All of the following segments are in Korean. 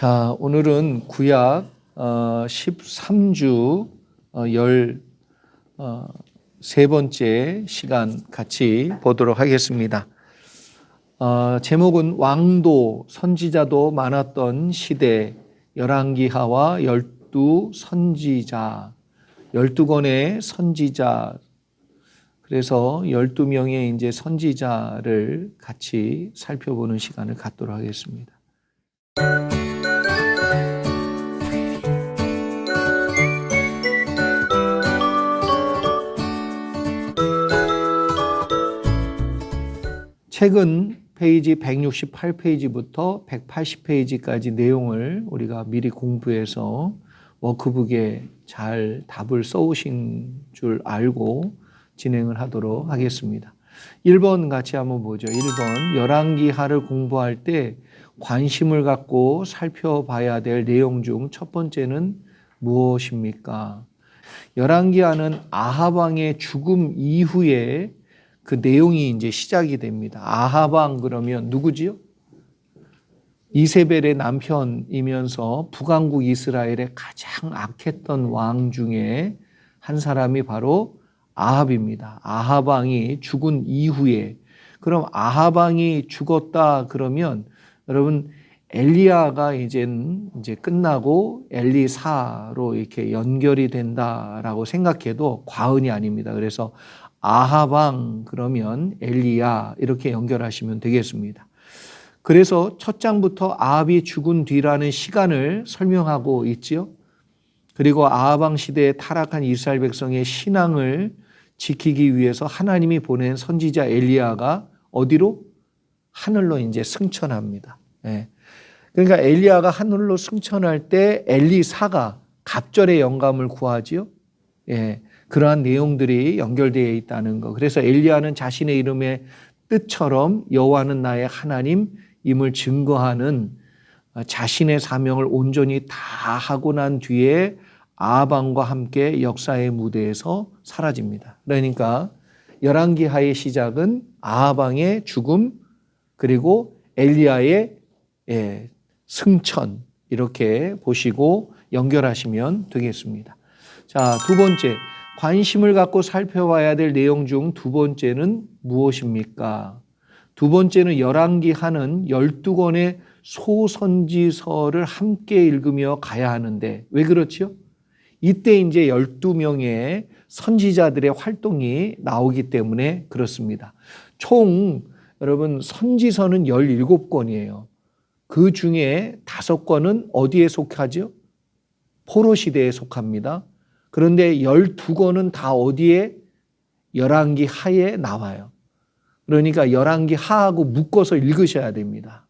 자, 오늘은 구약 13주 13번째 시간 같이 보도록 하겠습니다. 제목은 왕도 선지자도 많았던 시대, 열왕기하와 12선지자, 12권의 선지자. 그래서 12명의 이제 선지자를 같이 살펴보는 시간을 갖도록 하겠습니다. 책은 페이지 168페이지부터 180페이지까지 내용을 우리가 미리 공부해서 워크북에 잘 답을 써오신 줄 알고 진행을 하도록 하겠습니다. 1번 같이 한번 보죠. 1번 열왕기하를 공부할 때 관심을 갖고 살펴봐야 될 내용 중 첫 번째는 무엇입니까? 열왕기하는 아합 왕의 죽음 이후에 그 내용이 이제 시작이 됩니다. 아합 왕 그러면 누구지요? 이세벨의 남편이면서 북왕국 이스라엘의 가장 악했던 왕 중에 한 사람이 바로 아합입니다. 아합 왕이 죽은 이후에, 그럼 아합 왕이 죽었다 그러면 여러분 엘리야가 이제 끝나고 엘리사로 이렇게 연결이 된다라고 생각해도 과언이 아닙니다. 그래서 아합 왕 그러면 엘리야 이렇게 연결하시면 되겠습니다. 그래서 첫 장부터 아합이 죽은 뒤라는 시간을 설명하고 있지요. 그리고 아합 왕 시대에 타락한 이스라엘 백성의 신앙을 지키기 위해서 하나님이 보낸 선지자 엘리야가 어디로? 하늘로 이제 승천합니다. 그러니까 엘리야가 하늘로 승천할 때 엘리사가 갑절의 영감을 구하지요. 그러한 내용들이 연결되어 있다는 것. 그래서 엘리야는 자신의 이름의 뜻처럼 여호와는 나의 하나님임을 증거하는 자신의 사명을 온전히 다 하고 난 뒤에 아합 왕과 함께 역사의 무대에서 사라집니다. 그러니까 열왕기하의 시작은 아합 왕의 죽음 그리고 엘리야의 승천 이렇게 보시고 연결하시면 되겠습니다. 자, 두 번째, 관심을 갖고 살펴봐야 될 내용 중 두 번째는 무엇입니까? 두 번째는 열왕기하는 12권의 소선지서를 함께 읽으며 가야 하는데 왜 그렇죠? 이때 이제 12명의 선지자들의 활동이 나오기 때문에 그렇습니다. 총 여러분 선지서는 17권이에요. 그 중에 5권은 어디에 속하죠? 포로 시대에 속합니다. 그런데 12권은 다 어디에? 열왕기하에 나와요. 그러니까 열왕기하하고 묶어서 읽으셔야 됩니다.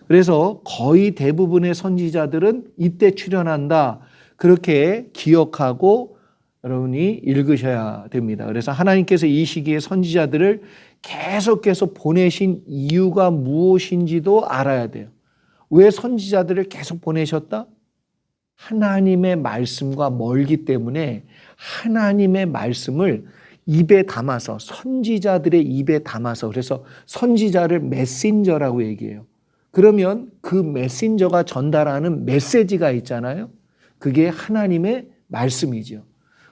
그래서 거의 대부분의 선지자들은 이때 출현한다. 그렇게 기억하고 여러분이 읽으셔야 됩니다. 그래서 하나님께서 이 시기에 선지자들을 계속해서 보내신 이유가 무엇인지도 알아야 돼요. 왜 선지자들을 계속 보내셨다? 하나님의 말씀과 멀기 때문에 하나님의 말씀을 입에 담아서 선지자들의 입에 담아서 그래서 선지자를 메신저라고 얘기해요. 그러면 그 메신저가 전달하는 메시지가 있잖아요. 그게 하나님의 말씀이죠.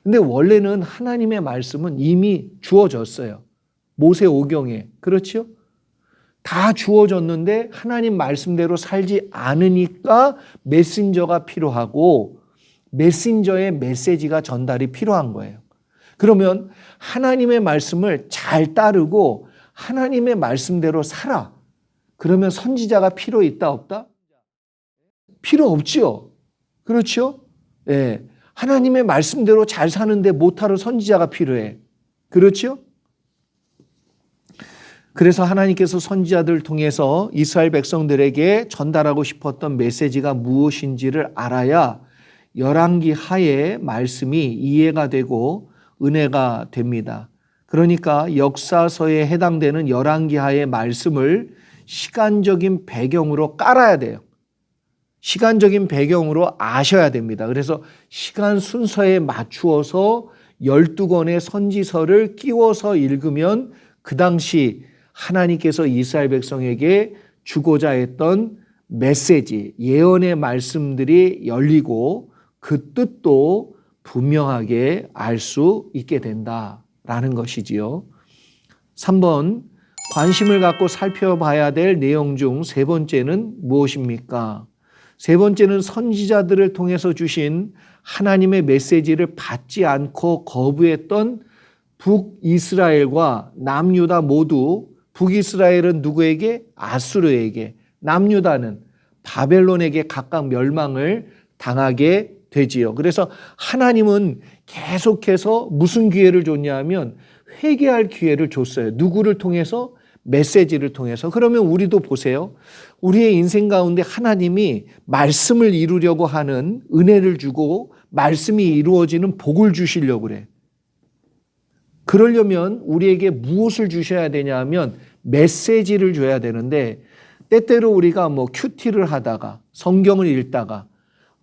근데 원래는 하나님의 말씀은 이미 주어졌어요. 모세오경에. 그렇죠? 다 주어졌는데 하나님 말씀대로 살지 않으니까 메신저가 필요하고 메신저의 메시지가 전달이 필요한 거예요. 그러면 하나님의 말씀을 잘 따르고 하나님의 말씀대로 살아. 그러면 선지자가 필요 있다 없다? 필요 없죠. 그렇죠? 하나님의 말씀대로 잘 사는데 못하러 선지자가 필요해. 그렇죠? 그래서 하나님께서 선지자들을 통해서 이스라엘 백성들에게 전달하고 싶었던 메시지가 무엇인지를 알아야 열왕기하의 말씀이 이해가 되고 은혜가 됩니다. 그러니까 역사서에 해당되는 열왕기하의 말씀을 시간적인 배경으로 깔아야 돼요. 시간적인 배경으로 아셔야 됩니다. 그래서 시간 순서에 맞추어서 12권의 선지서를 끼워서 읽으면 그 당시 하나님께서 이스라엘 백성에게 주고자 했던 메시지, 예언의 말씀들이 열리고 그 뜻도 분명하게 알 수 있게 된다라는 것이지요. 3번, 관심을 갖고 살펴봐야 될 내용 중 세 번째는 무엇입니까? 세 번째는 선지자들을 통해서 주신 하나님의 메시지를 받지 않고 거부했던 북이스라엘과 남유다 모두, 북이스라엘은 누구에게? 아수르에게, 남유다는 바벨론에게 각각 멸망을 당하게 되지요. 그래서 하나님은 계속해서 무슨 기회를 줬냐 하면 회개할 기회를 줬어요. 누구를 통해서? 메시지를 통해서. 그러면 우리도 보세요. 우리의 인생 가운데 하나님이 말씀을 이루려고 하는 은혜를 주고 말씀이 이루어지는 복을 주시려고 그래. 그러려면 우리에게 무엇을 주셔야 되냐 하면 메시지를 줘야 되는데, 때때로 우리가 큐티를 하다가 성경을 읽다가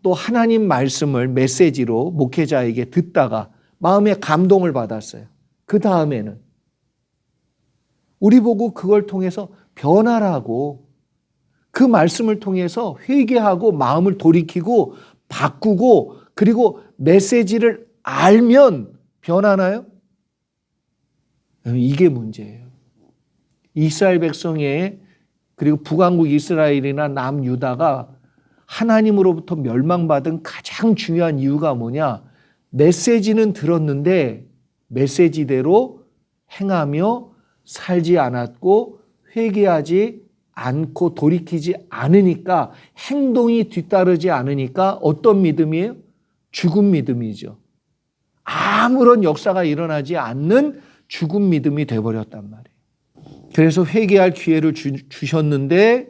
또 하나님 말씀을 메시지로 목회자에게 듣다가 마음에 감동을 받았어요. 그 다음에는 우리 보고 그걸 통해서 변화라고, 그 말씀을 통해서 회개하고 마음을 돌이키고 바꾸고 그리고 메시지를 알면 변하나요? 이게 문제예요. 이스라엘 백성의, 그리고 북왕국 이스라엘이나 남유다가 하나님으로부터 멸망받은 가장 중요한 이유가 뭐냐? 메시지는 들었는데 메시지대로 행하며 살지 않았고 회개하지 않고 돌이키지 않으니까, 행동이 뒤따르지 않으니까 어떤 믿음이에요? 죽은 믿음이죠. 아무런 역사가 일어나지 않는 죽은 믿음이 돼버렸단 말이에요. 그래서 회개할 기회를 주셨는데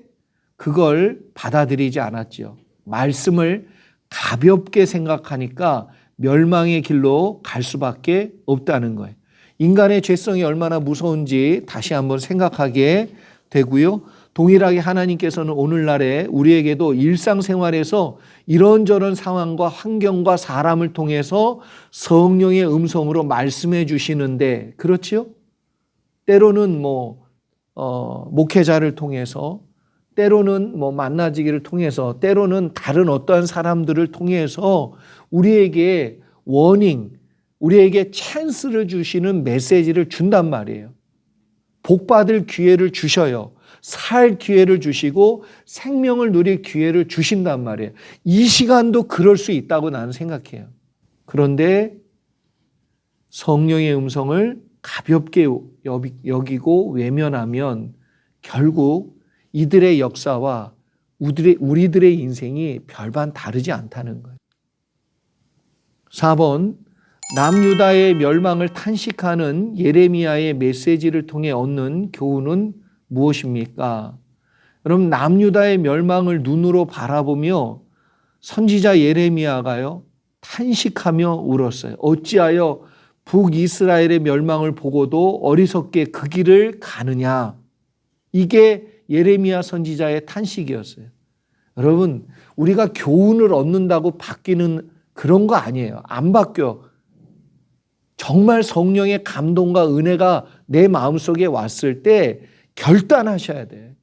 그걸 받아들이지 않았죠. 말씀을 가볍게 생각하니까 멸망의 길로 갈 수밖에 없다는 거예요. 인간의 죄성이 얼마나 무서운지 다시 한번 생각하게 되고요. 동일하게 하나님께서는 오늘날에 우리에게도 일상생활에서 이런저런 상황과 환경과 사람을 통해서 성령의 음성으로 말씀해 주시는데, 그렇지요? 때로는 목회자를 통해서, 때로는 만나지기를 통해서, 때로는 다른 어떠한 사람들을 통해서 우리에게 워닝, 우리에게 찬스를 주시는 메시지를 준단 말이에요. 복받을 기회를 주셔요. 살 기회를 주시고 생명을 누릴 기회를 주신단 말이에요. 이 시간도 그럴 수 있다고 나는 생각해요. 그런데 성령의 음성을 가볍게 여기고 외면하면 결국 이들의 역사와 우리들의 인생이 별반 다르지 않다는 거예요. 4번, 남유다의 멸망을 탄식하는 예레미야의 메시지를 통해 얻는 교훈은 무엇입니까? 여러분, 남유다의 멸망을 눈으로 바라보며 선지자 예레미야가요, 탄식하며 울었어요. 어찌하여 북이스라엘의 멸망을 보고도 어리석게 그 길을 가느냐. 이게 예레미야 선지자의 탄식이었어요. 여러분, 우리가 교훈을 얻는다고 바뀌는 그런 거 아니에요. 안 바뀌어. 정말 성령의 감동과 은혜가 내 마음속에 왔을 때 결단하셔야 돼.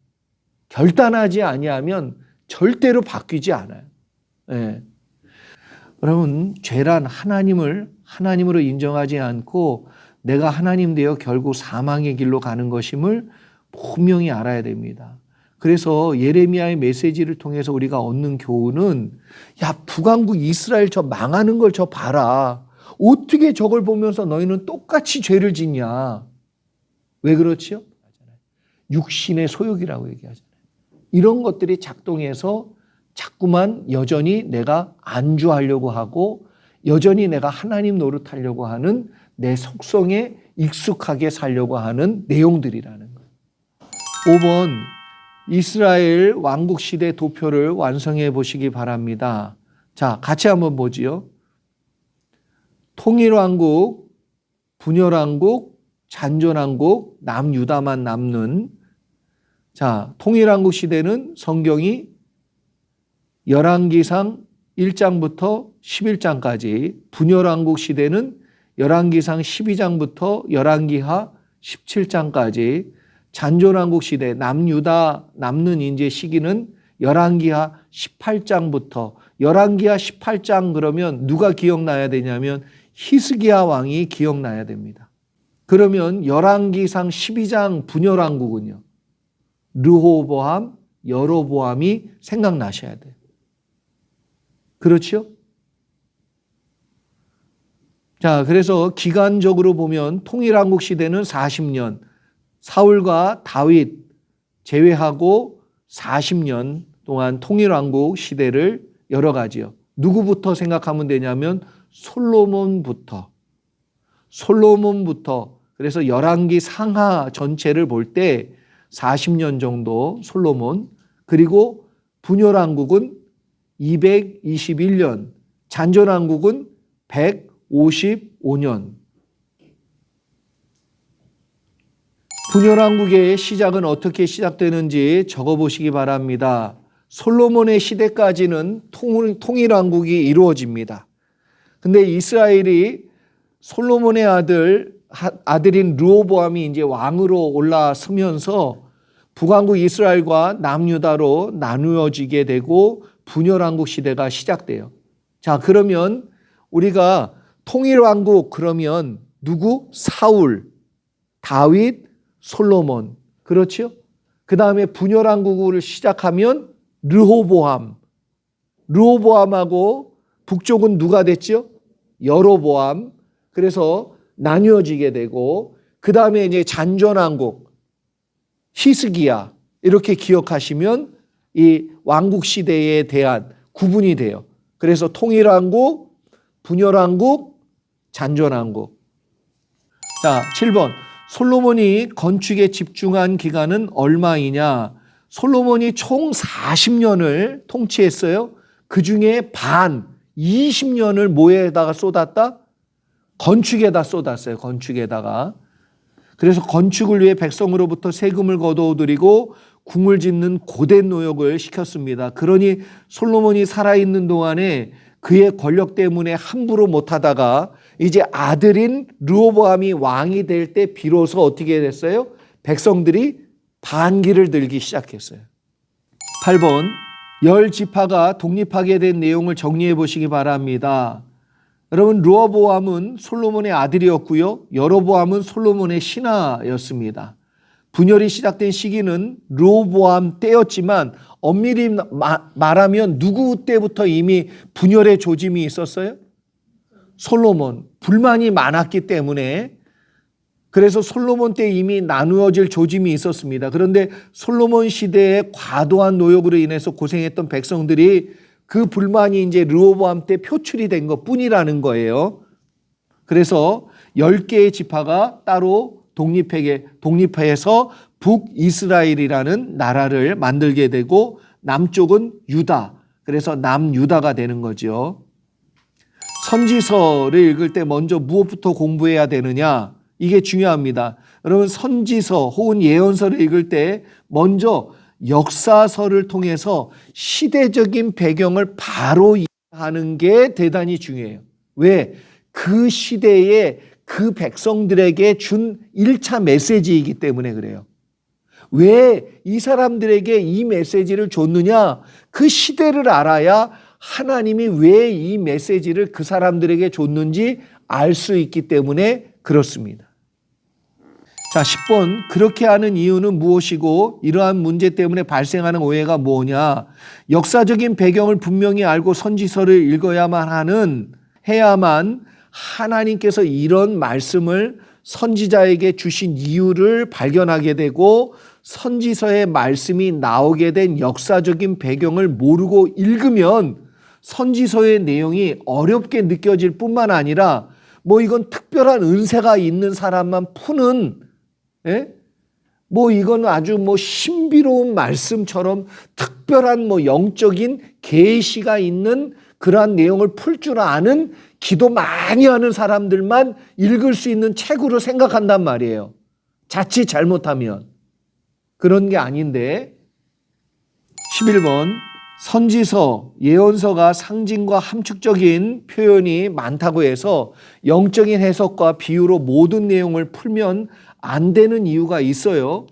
결단하지 아니하면 절대로 바뀌지 않아요. 네. 여러분, 죄란 하나님으로 인정하지 않고 내가 하나님 되어 결국 사망의 길로 가는 것임을 분명히 알아야 됩니다. 그래서 예레미야의 메시지를 통해서 우리가 얻는 교훈은, 야, 북왕국 이스라엘 저 망하는 걸 저 봐라. 어떻게 저걸 보면서 너희는 똑같이 죄를 짓냐. 왜 그렇지요? 육신의 소욕이라고 얘기하잖아요. 이런 것들이 작동해서 자꾸만 여전히 내가 안주하려고 하고 여전히 내가 하나님 노릇하려고 하는 내 속성에 익숙하게 살려고 하는 내용들이라는 거예요. 5번, 이스라엘 왕국시대 도표를 완성해 보시기 바랍니다. 자, 같이 한번 보지요. 통일왕국, 분열왕국, 잔존왕국, 남유다만 남는, 자, 통일왕국 시대는 성경이 열왕기상 1장부터 11장까지, 분열왕국 시대는 열왕기상 12장부터 열왕기하 17장까지, 잔존왕국 시대 남유다 남는 이제 시기는 열왕기하 18장부터 열왕기하 18장 그러면 누가 기억나야 되냐면 히스기야 왕이 기억나야 됩니다. 그러면 열왕기상 12장 분열왕국은요. 르호보암, 여로보암이 생각나셔야 돼요. 그렇죠? 자, 그래서 기간적으로 보면 통일왕국 시대는 40년, 사울과 다윗 제외하고 40년 동안 통일왕국 시대를 열어가지요. 누구부터 생각하면 되냐면 솔로몬부터. 그래서 열왕기 상하 전체를 볼 때 40년 정도 솔로몬, 그리고 분열왕국은 221년, 잔전왕국은 155년. 분열왕국의 시작은 어떻게 시작되는지 적어보시기 바랍니다. 솔로몬의 시대까지는 통일왕국이 이루어집니다. 근데 이스라엘이 솔로몬의 아들인 르호보암이 이제 왕으로 올라서면서 북왕국 이스라엘과 남유다로 나누어지게 되고 분열왕국 시대가 시작돼요. 자, 그러면 우리가 통일왕국 그러면 누구? 사울, 다윗, 솔로몬. 그렇죠? 그 다음에 분열왕국을 시작하면 르호보암하고 북쪽은 누가 됐죠? 여로보암. 그래서 나뉘어지게 되고 그 다음에 이제 잔전왕국 히스기야 이렇게 기억하시면 이 왕국 시대에 대한 구분이 돼요. 그래서 통일왕국, 분열왕국, 잔전왕국. 자, 7번. 솔로몬이 건축에 집중한 기간은 얼마이냐? 솔로몬이 총 40년을 통치했어요. 그 중에 반, 20년을 뭐에다가 쏟았다? 건축에다 쏟았어요. 건축에다가. 그래서 건축을 위해 백성으로부터 세금을 거둬들이고 궁을 짓는 고된 노역을 시켰습니다. 그러니 솔로몬이 살아있는 동안에 그의 권력 때문에 함부로 못하다가 이제 아들인 르호보암이 왕이 될 때 비로소 어떻게 됐어요? 백성들이 반기를 들기 시작했어요. 8번. 열 지파가 독립하게 된 내용을 정리해 보시기 바랍니다. 여러분, 르호보암은 솔로몬의 아들이었고요. 여로보암은 솔로몬의 신하였습니다. 분열이 시작된 시기는 르호보암 때였지만 엄밀히 말하면 누구 때부터 이미 분열의 조짐이 있었어요? 솔로몬. 불만이 많았기 때문에 그래서 솔로몬 때 이미 나누어질 조짐이 있었습니다. 그런데 솔로몬 시대의 과도한 노역으로 인해서 고생했던 백성들이 그 불만이 이제 르호보암 때 표출이 된 것 뿐이라는 거예요. 그래서 10개의 지파가 따로 독립해서 북이스라엘이라는 나라를 만들게 되고 남쪽은 유다. 그래서 남유다가 되는 거죠. 선지서를 읽을 때 먼저 무엇부터 공부해야 되느냐? 이게 중요합니다. 여러분, 선지서 혹은 예언서를 읽을 때 먼저 역사서를 통해서 시대적인 배경을 바로 이해하는 게 대단히 중요해요. 왜? 그 시대에 그 백성들에게 준 1차 메시지이기 때문에 그래요. 왜 이 사람들에게 이 메시지를 줬느냐? 그 시대를 알아야 하나님이 왜 이 메시지를 그 사람들에게 줬는지 알 수 있기 때문에 그렇습니다. 자, 10번. 그렇게 하는 이유는 무엇이고 이러한 문제 때문에 발생하는 오해가 뭐냐? 역사적인 배경을 분명히 알고 선지서를 해야만 하나님께서 이런 말씀을 선지자에게 주신 이유를 발견하게 되고 선지서의 말씀이 나오게 된 역사적인 배경을 모르고 읽으면 선지서의 내용이 어렵게 느껴질 뿐만 아니라 뭐 이건 특별한 은사가 있는 사람만 푸는 이건 아주 신비로운 말씀처럼 특별한 영적인 계시가 있는 그러한 내용을 풀 줄 아는 기도 많이 하는 사람들만 읽을 수 있는 책으로 생각한단 말이에요. 자칫 잘못하면. 그런 게 아닌데 11번. 선지서, 예언서가 상징과 함축적인 표현이 많다고 해서 영적인 해석과 비유로 모든 내용을 풀면 안 되는 이유가 있어요.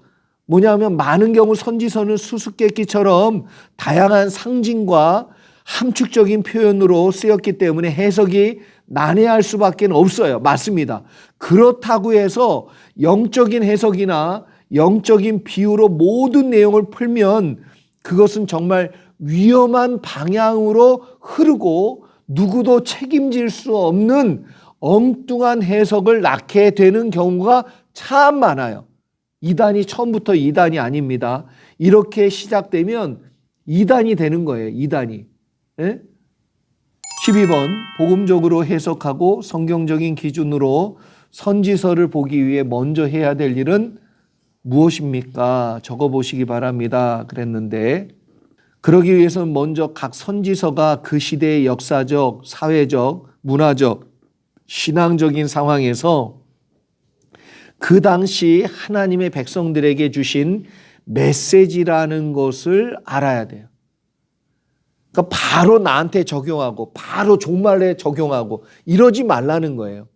뭐냐면 많은 경우 선지서는 수수께끼처럼 다양한 상징과 함축적인 표현으로 쓰였기 때문에 해석이 난해할 수밖에 없어요. 맞습니다. 그렇다고 해서 영적인 해석이나 영적인 비유로 모든 내용을 풀면 그것은 정말 위험한 방향으로 흐르고 누구도 책임질 수 없는 엉뚱한 해석을 낳게 되는 경우가 참 많아요. 이단이 처음부터 이단이 아닙니다. 이렇게 시작되면 이단이 되는 거예요. 이단이. 예? 12번 복음적으로 해석하고 성경적인 기준으로 선지서를 보기 위해 먼저 해야 될 일은 무엇입니까? 적어보시기 바랍니다. 그랬는데 그러기 위해서는 먼저 각 선지서가 그 시대의 역사적, 사회적, 문화적, 신앙적인 상황에서 그 당시 하나님의 백성들에게 주신 메시지라는 것을 알아야 돼요. 그러니까 바로 나한테 적용하고 바로 종말에 적용하고 이러지 말라는 거예요.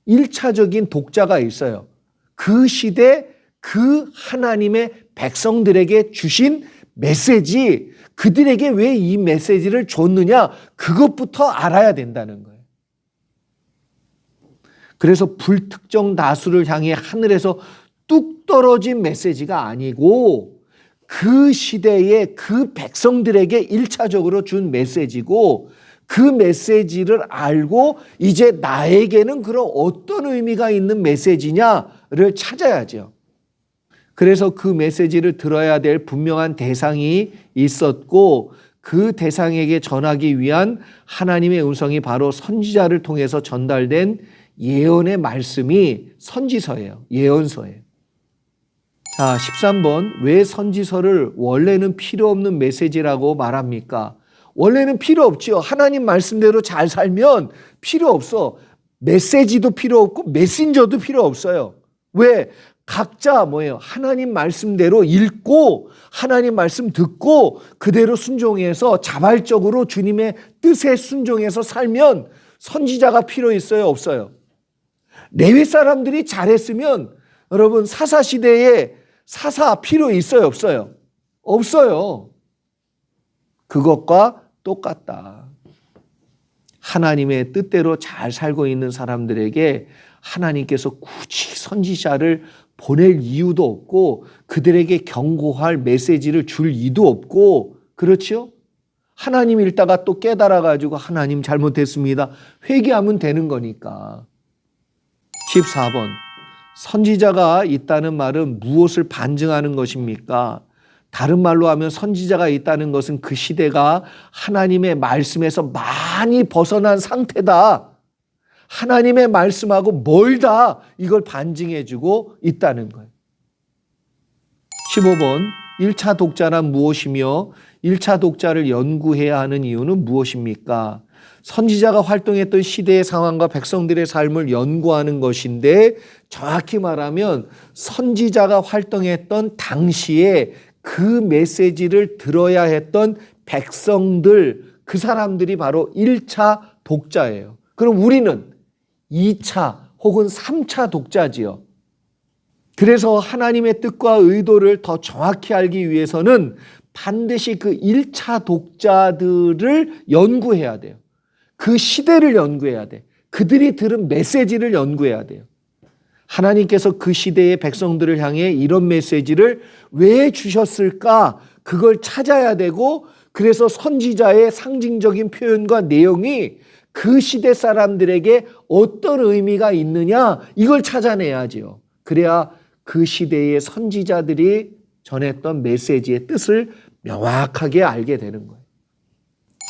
1차적인 독자가 있어요. 그 시대 그 하나님의 백성들에게 주신 메시지, 그들에게 왜 이 메시지를 줬느냐, 그것부터 알아야 된다는 거예요. 그래서 불특정 다수를 향해 하늘에서 뚝 떨어진 메시지가 아니고 그 시대의 그 백성들에게 1차적으로 준 메시지고 그 메시지를 알고 이제 나에게는 그런 어떤 의미가 있는 메시지냐를 찾아야죠. 그래서 그 메시지를 들어야 될 분명한 대상이 있었고 그 대상에게 전하기 위한 하나님의 음성이 바로 선지자를 통해서 전달된 예언의 말씀이 선지서예요. 예언서예요. 자, 13번 왜 선지서를 원래는 필요 없는 메시지라고 말합니까? 원래는 필요 없죠. 하나님 말씀대로 잘 살면 필요 없어. 메시지도 필요 없고 메신저도 필요 없어요. 왜? 각자 뭐예요? 하나님 말씀대로 읽고 하나님 말씀 듣고 그대로 순종해서 자발적으로 주님의 뜻에 순종해서 살면 선지자가 필요 있어요? 없어요? 레위 사람들이 잘했으면 여러분 사사시대에 사사 필요 있어요? 없어요? 없어요. 그것과 똑같다. 하나님의 뜻대로 잘 살고 있는 사람들에게 하나님께서 굳이 선지자를 보낼 이유도 없고 그들에게 경고할 메시지를 줄 이유도 없고 그렇죠? 하나님 읽다가 또 깨달아가지고 하나님 잘못했습니다. 회개하면 되는 거니까. 14번 선지자가 있다는 말은 무엇을 반증하는 것입니까? 다른 말로 하면 선지자가 있다는 것은 그 시대가 하나님의 말씀에서 많이 벗어난 상태다. 하나님의 말씀하고 멀다. 이걸 반증해주고 있다는 거예요. 15번 1차 독자란 무엇이며 1차 독자를 연구해야 하는 이유는 무엇입니까? 선지자가 활동했던 시대의 상황과 백성들의 삶을 연구하는 것인데 정확히 말하면 선지자가 활동했던 당시에 그 메시지를 들어야 했던 백성들, 그 사람들이 바로 1차 독자예요. 그럼 우리는 2차 혹은 3차 독자지요. 그래서 하나님의 뜻과 의도를 더 정확히 알기 위해서는 반드시 그 1차 독자들을 연구해야 돼요. 그 시대를 연구해야 돼. 그들이 들은 메시지를 연구해야 돼요. 하나님께서 그 시대의 백성들을 향해 이런 메시지를 왜 주셨을까? 그걸 찾아야 되고 그래서 선지자의 상징적인 표현과 내용이 그 시대 사람들에게 어떤 의미가 있느냐 이걸 찾아내야지요. 그래야 그 시대의 선지자들이 전했던 메시지의 뜻을 명확하게 알게 되는 거예요.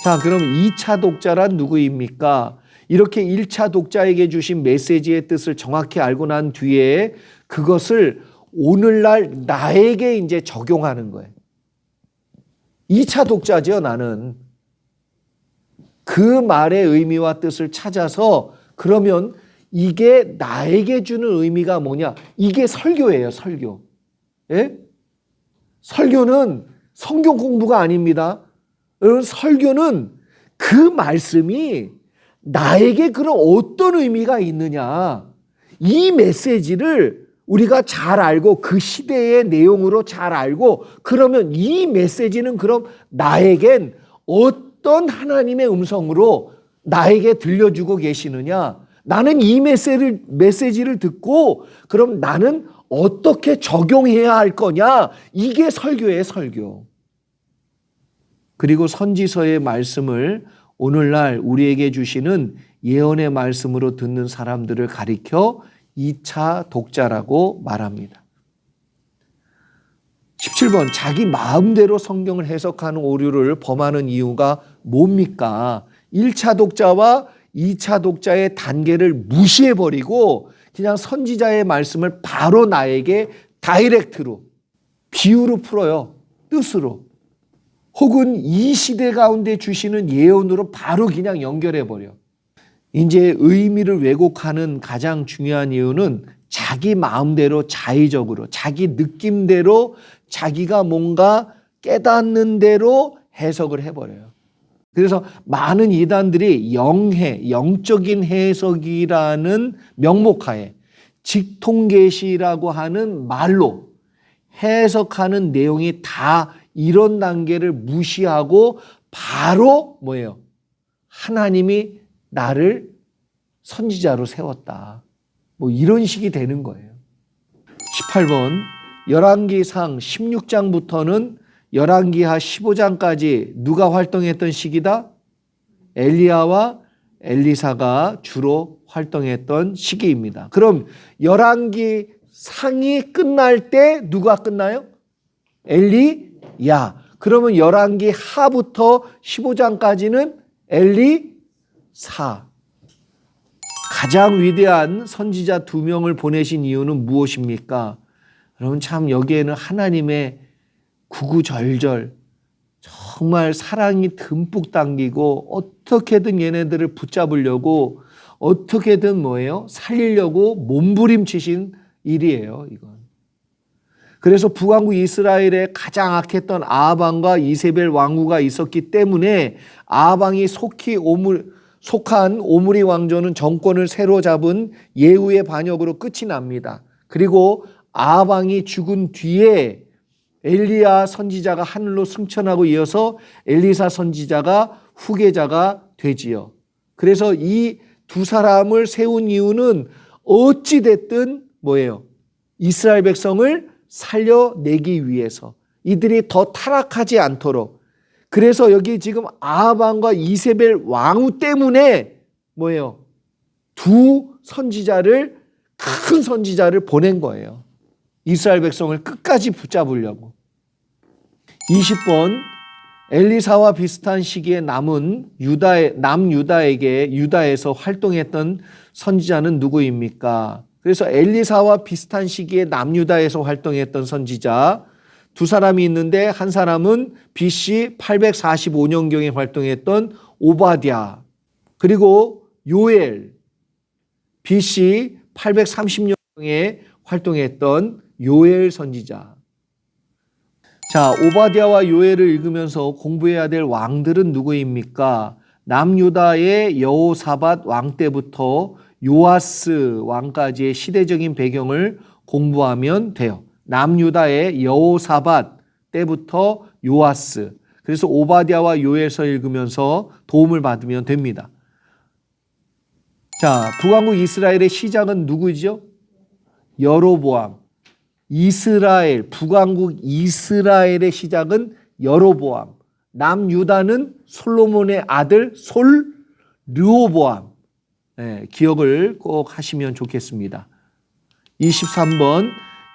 자, 그럼 2차 독자란 누구입니까? 이렇게 1차 독자에게 주신 메시지의 뜻을 정확히 알고 난 뒤에 그것을 오늘날 나에게 이제 적용하는 거예요. 2차 독자죠, 나는. 그 말의 의미와 뜻을 찾아서 그러면 이게 나에게 주는 의미가 뭐냐? 이게 설교예요, 설교. 예? 설교는 성경 공부가 아닙니다. 여러분, 설교는 그 말씀이 나에게 그런 어떤 의미가 있느냐. 이 메시지를 우리가 잘 알고 그 시대의 내용으로 잘 알고 그러면 이 메시지는 그럼 나에겐 어떤 하나님의 음성으로 나에게 들려주고 계시느냐? 나는 이 메시지를 듣고 그럼 나는 어떻게 적용해야 할 거냐? 이게 설교예요, 설교. 그리고 선지서의 말씀을 오늘날 우리에게 주시는 예언의 말씀으로 듣는 사람들을 가리켜 2차 독자라고 말합니다. 17번, 자기 마음대로 성경을 해석하는 오류를 범하는 이유가 뭡니까? 1차 독자와 2차 독자의 단계를 무시해버리고 그냥 선지자의 말씀을 바로 나에게 다이렉트로, 비유로 풀어요. 뜻으로. 혹은 이 시대 가운데 주시는 예언으로 바로 그냥 연결해버려. 이제 의미를 왜곡하는 가장 중요한 이유는 자기 마음대로 자의적으로 자기 느낌대로 자기가 뭔가 깨닫는 대로 해석을 해버려요. 그래서 많은 이단들이 영적인 해석이라는 명목하에 직통계시라고 하는 말로 해석하는 내용이 다 이런 단계를 무시하고 바로 뭐예요? 하나님이 나를 선지자로 세웠다. 뭐 이런 식이 되는 거예요. 18번, 열왕기상 16장부터는 열왕기하 15장까지 누가 활동했던 시기다? 엘리야와 엘리사가 주로 활동했던 시기입니다. 그럼 열왕기상이 끝날 때 누가 끝나요? 엘리야. 그러면 열왕기하부터 15장까지는 엘리사. 가장 위대한 선지자 2명을 보내신 이유는 무엇입니까? 여러분 참 여기에는 하나님의 구구절절 정말 사랑이 듬뿍 담기고 어떻게든 얘네들을 붙잡으려고 어떻게든 뭐예요? 살리려고 몸부림치신 일이에요. 이건. 그래서 북왕국 이스라엘에 가장 악했던 아합왕과 이세벨 왕후가 있었기 때문에 아합왕이 속한 오므리 왕조는 정권을 새로 잡은 예후의 반역으로 끝이 납니다. 그리고 아합왕이 죽은 뒤에 엘리야 선지자가 하늘로 승천하고 이어서 엘리사 선지자가 후계자가 되지요. 그래서 이 두 사람을 세운 이유는 어찌됐든 뭐예요? 이스라엘 백성을 살려내기 위해서 이들이 더 타락하지 않도록. 그래서 여기 지금 아합왕과 이세벨 왕후 때문에 뭐예요? 두 선지자를 큰 선지자를 보낸 거예요. 이스라엘 백성을 끝까지 붙잡으려고. 20번, 엘리사와 비슷한 시기에 남유다에게 유다에서 활동했던 선지자는 누구입니까? 그래서 엘리사와 비슷한 시기에 남유다에서 활동했던 선지자 두 사람이 있는데 한 사람은 BC 845년경에 활동했던 오바댜, 그리고 요엘 BC 830년경에 활동했던 요엘 선지자. 자, 오바댜와 요엘을 읽으면서 공부해야 될 왕들은 누구입니까? 남유다의 여호사밧 왕 때부터 요아스 왕까지의 시대적인 배경을 공부하면 돼요. 남유다의 여호사밧 때부터 요아스. 그래서 오바댜와 요엘서 읽으면서 도움을 받으면 됩니다. 자, 북왕국 이스라엘의 시작은 누구죠? 여로보암. 북왕국 이스라엘의 시작은 여로보암. 남유다는 솔로몬의 아들 르호보암. 네, 기억을 꼭 하시면 좋겠습니다. 23번,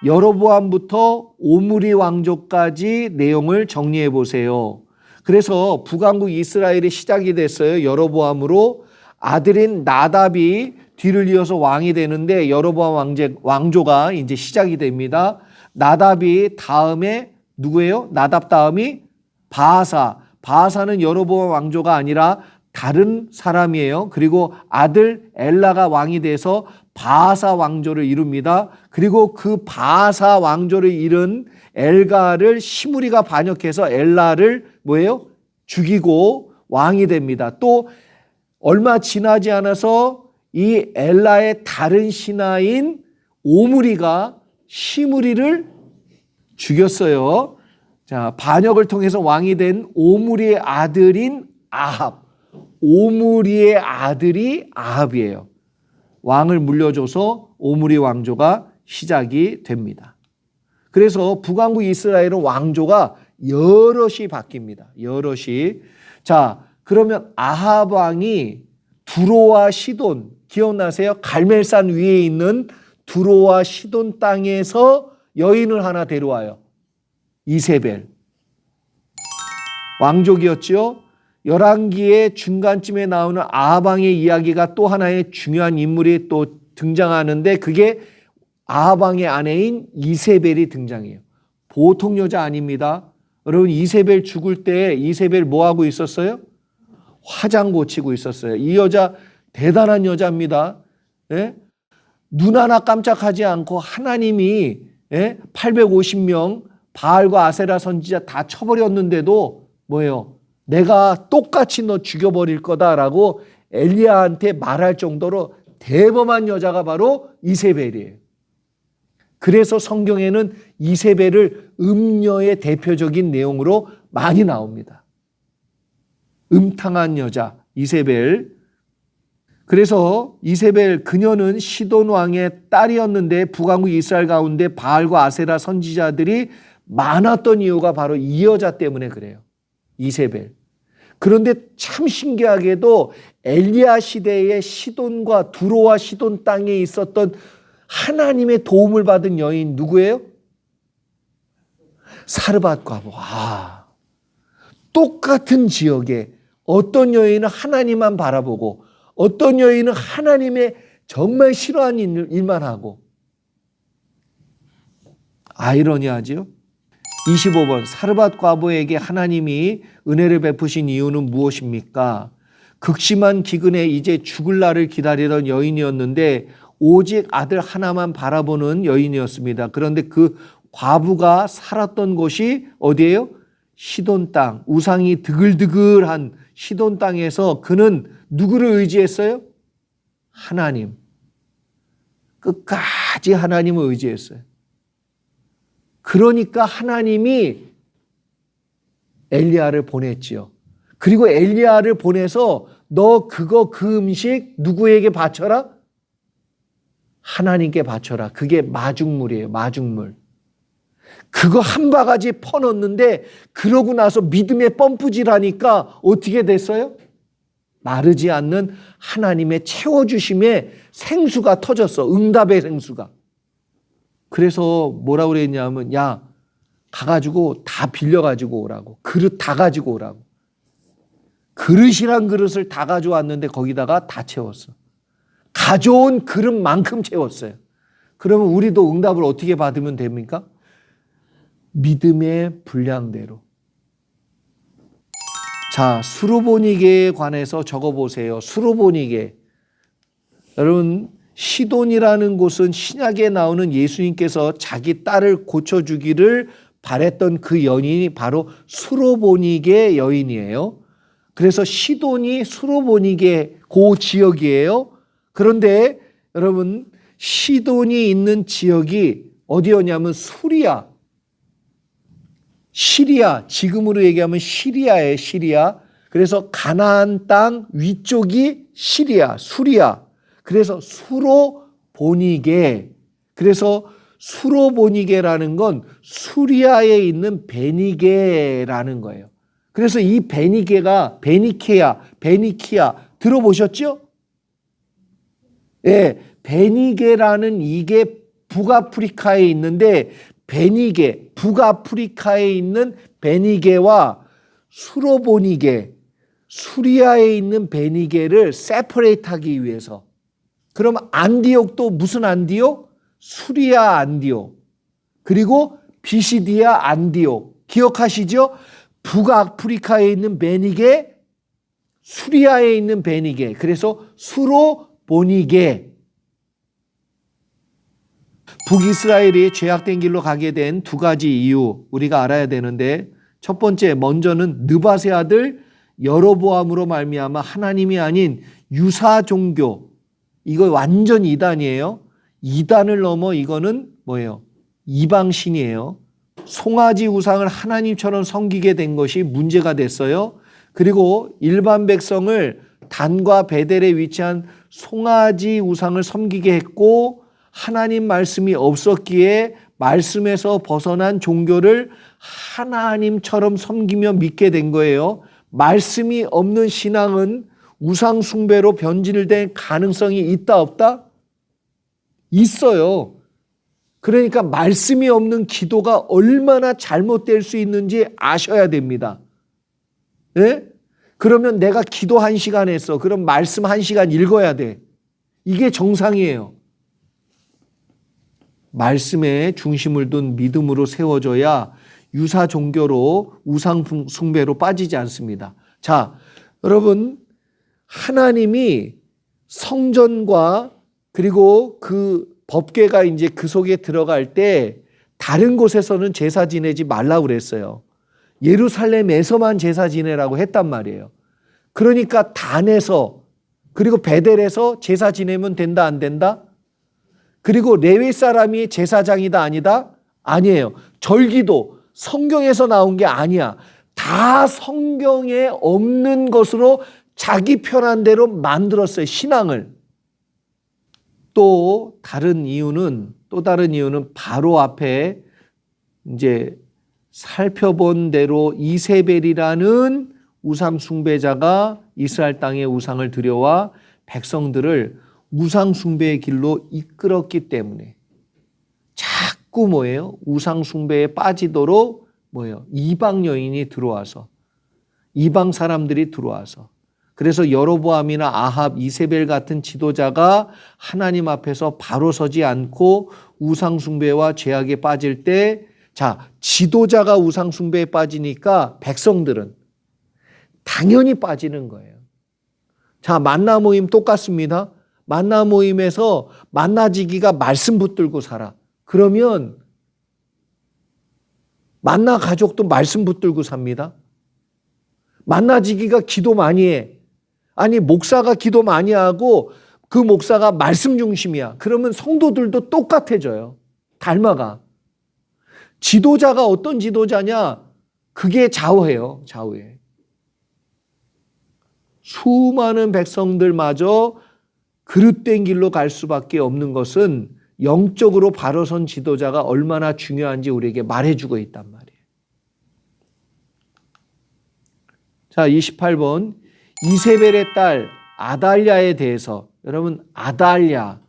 여로보암부터 오므리 왕조까지 내용을 정리해 보세요. 그래서 북왕국 이스라엘이 시작이 됐어요. 여로보암으로. 아들인 나답이 뒤를 이어서 왕이 되는데 여로보암 왕조가 이제 시작이 됩니다. 나답이 다음에 누구예요? 나답 다음이 바하사. 바하사는 여로보암 왕조가 아니라 다른 사람이에요. 그리고 아들 엘라가 왕이 돼서 바하사 왕조를 이룹니다. 그리고 그 바하사 왕조를 이룬 엘가를 시므리가 반역해서 엘라를 뭐예요? 죽이고 왕이 됩니다. 또 얼마 지나지 않아서 이 엘라의 다른 신하인 오므리가 시므리를 죽였어요. 자, 반역을 통해서 왕이 된 오므리의 아들인 아합. 오므리의 아들이 아합이에요. 왕을 물려줘서 오므리 왕조가 시작이 됩니다. 그래서 북왕국 이스라엘은 왕조가 여럿이 바뀝니다. 여럿이. 자, 그러면 아합 왕이 두로와 시돈, 기억나세요? 갈멜산 위에 있는 두로와 시돈 땅에서 여인을 하나 데려와요. 이세벨. 왕족이었죠. 열왕기의 중간쯤에 나오는 아합 왕의 이야기가 또 하나의 중요한 인물이 또 등장하는데 그게 아합 왕의 아내인 이세벨이 등장해요. 보통 여자 아닙니다. 여러분 이세벨 죽을 때 이세벨 뭐 하고 있었어요? 화장 고치고 있었어요. 이 여자 대단한 여자입니다. 예? 눈 하나 깜짝하지 않고 하나님이 850명 바알과 아세라 선지자 다 쳐버렸는데도 뭐예요? 내가 똑같이 너 죽여버릴 거다라고 엘리야한테 말할 정도로 대범한 여자가 바로 이세벨이에요. 그래서 성경에는 이세벨을 음녀의 대표적인 내용으로 많이 나옵니다. 음탕한 여자 이세벨. 그래서 이세벨 그녀는 시돈 왕의 딸이었는데 북왕국 이스라엘 가운데 바알과 아세라 선지자들이 많았던 이유가 바로 이 여자 때문에 그래요. 이세벨. 그런데 참 신기하게도 엘리야 시대의 시돈과 두로와 시돈 땅에 있었던 하나님의 도움을 받은 여인 누구예요? 사르밧 과부. 똑같은 지역에 어떤 여인은 하나님만 바라보고 어떤 여인은 하나님의 정말 싫어하는 일만 하고. 아이러니하지요? 25번 사르밧 과부에게 하나님이 은혜를 베푸신 이유는 무엇입니까? 극심한 기근에 이제 죽을 날을 기다리던 여인이었는데 오직 아들 하나만 바라보는 여인이었습니다. 그런데 그 과부가 살았던 곳이 어디예요? 시돈 땅, 우상이 드글드글한 시돈 땅에서 그는 누구를 의지했어요? 하나님. 끝까지 하나님을 의지했어요. 그러니까 하나님이 엘리야를 보냈지요. 그리고 엘리야를 보내서 너 그 음식 누구에게 바쳐라? 하나님께 바쳐라. 그게 마중물이에요. 마중물. 그거 한 바가지 퍼넣는데 그러고 나서 믿음의 펌프질하니까 어떻게 됐어요? 마르지 않는 하나님의 채워주심의 생수가 터졌어. 응답의 생수가. 그래서 뭐라고 그랬냐면 야 가가지고 다 빌려가지고 오라고. 그릇 다 가지고 오라고. 그릇이란 그릇을 다 가져왔는데 거기다가 다 채웠어. 가져온 그릇만큼 채웠어요. 그러면 우리도 응답을 어떻게 받으면 됩니까? 믿음의 분량대로. 자, 수로보니게에 관해서 적어보세요. 수로보니게. 여러분 시돈이라는 곳은 신약에 나오는 예수님께서 자기 딸을 고쳐주기를 바랬던 그 여인이 바로 수로보니게 여인이에요. 그래서 시돈이 수로보니게 그 지역이에요. 그런데 여러분 시돈이 있는 지역이 어디였냐면 수리아. 시리아, 지금으로 얘기하면 시리아예요. 시리아. 그래서 가나안 땅 위쪽이 시리아, 수리아. 그래서 수로보니게. 그래서 수로보니게라는 건 수리아에 있는 베니게라는 거예요. 그래서 이 베니게가 베니키아 들어보셨죠? 예, 베니게라는 이게 북아프리카에 있는데 베니게, 북아프리카에 있는 베니게와 수로보니게, 수리아에 있는 베니게를 세퍼레이트하기 위해서. 그럼 안디옥도 무슨 안디옥? 수리아 안디옥. 그리고 비시디아 안디옥. 기억하시죠? 북아프리카에 있는 베니게, 수리아에 있는 베니게. 그래서 수로보니게. 북이스라엘이 죄악된 길로 가게 된 두 가지 이유 우리가 알아야 되는데 첫 번째 먼저는 느밧의 아들 여로보암으로 말미암아 하나님이 아닌 유사 종교 이거 완전 이단이에요. 이단을 넘어 이거는 뭐예요? 이방신이에요. 송아지 우상을 하나님처럼 섬기게 된 것이 문제가 됐어요. 그리고 일반 백성을 단과 베델에 위치한 송아지 우상을 섬기게 했고, 하나님 말씀이 없었기에 말씀에서 벗어난 종교를 하나님처럼 섬기며 믿게 된 거예요. 말씀이 없는 신앙은 우상 숭배로 변질될 가능성이 있다 없다? 있어요. 그러니까 말씀이 없는 기도가 얼마나 잘못될 수 있는지 아셔야 됩니다. 네? 그러면 내가 기도 1시간 했어. 그럼 말씀 1시간 읽어야 돼. 이게 정상이에요. 말씀에 중심을 둔 믿음으로 세워져야 유사 종교로 우상 숭배로 빠지지 않습니다. 자, 여러분, 하나님이 성전과 그리고 그 법궤가 이제 그 속에 들어갈 때 다른 곳에서는 제사 지내지 말라고 그랬어요. 예루살렘에서만 제사 지내라고 했단 말이에요. 그러니까 단에서 그리고 베델에서 제사 지내면 된다 안 된다? 그리고 레위 사람이 제사장이다 아니다? 아니에요. 절기도 성경에서 나온 게 아니야. 다 성경에 없는 것으로 자기 편한 대로 만들었어요. 신앙을. 또 다른 이유는 바로 앞에 이제 살펴본 대로 이세벨이라는 우상 숭배자가 이스라엘 땅에 우상을 들여와 백성들을 우상 숭배의 길로 이끌었기 때문에 자꾸 뭐예요? 우상 숭배에 빠지도록 뭐예요? 이방 여인이 들어와서, 이방 사람들이 들어와서, 그래서 여로보암이나 아합, 이세벨 같은 지도자가 하나님 앞에서 바로 서지 않고 우상 숭배와 죄악에 빠질 때, 자, 지도자가 우상 숭배에 빠지니까 백성들은 당연히 빠지는 거예요. 자, 만나 모임 똑같습니다. 만나 모임에서 만나지기가 말씀 붙들고 살아. 그러면 만나 가족도 말씀 붙들고 삽니다. 만나지기가 기도 많이 해. 아니, 목사가 기도 많이 하고 그 목사가 말씀 중심이야. 그러면 성도들도 똑같아져요. 닮아가. 지도자가 어떤 지도자냐? 그게 좌우해요. 좌우해. 수많은 백성들마저 그릇된 길로 갈 수밖에 없는 것은 영적으로 바로 선 지도자가 얼마나 중요한지 우리에게 말해주고 있단 말이에요. 자, 28번. 이세벨의 딸 아달랴에 대해서, 여러분, 아달랴,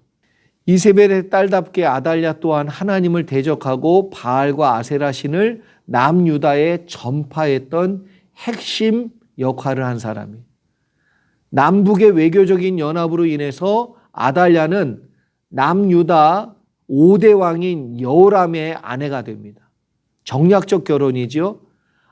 이세벨의 딸답게 아달랴 또한 하나님을 대적하고 바알과 아세라 신을 남유다에 전파했던 핵심 역할을 한 사람이에요. 남북의 외교적인 연합으로 인해서 아달랴는 남유다 5대 왕인 여호람의 아내가 됩니다. 정략적 결혼이죠.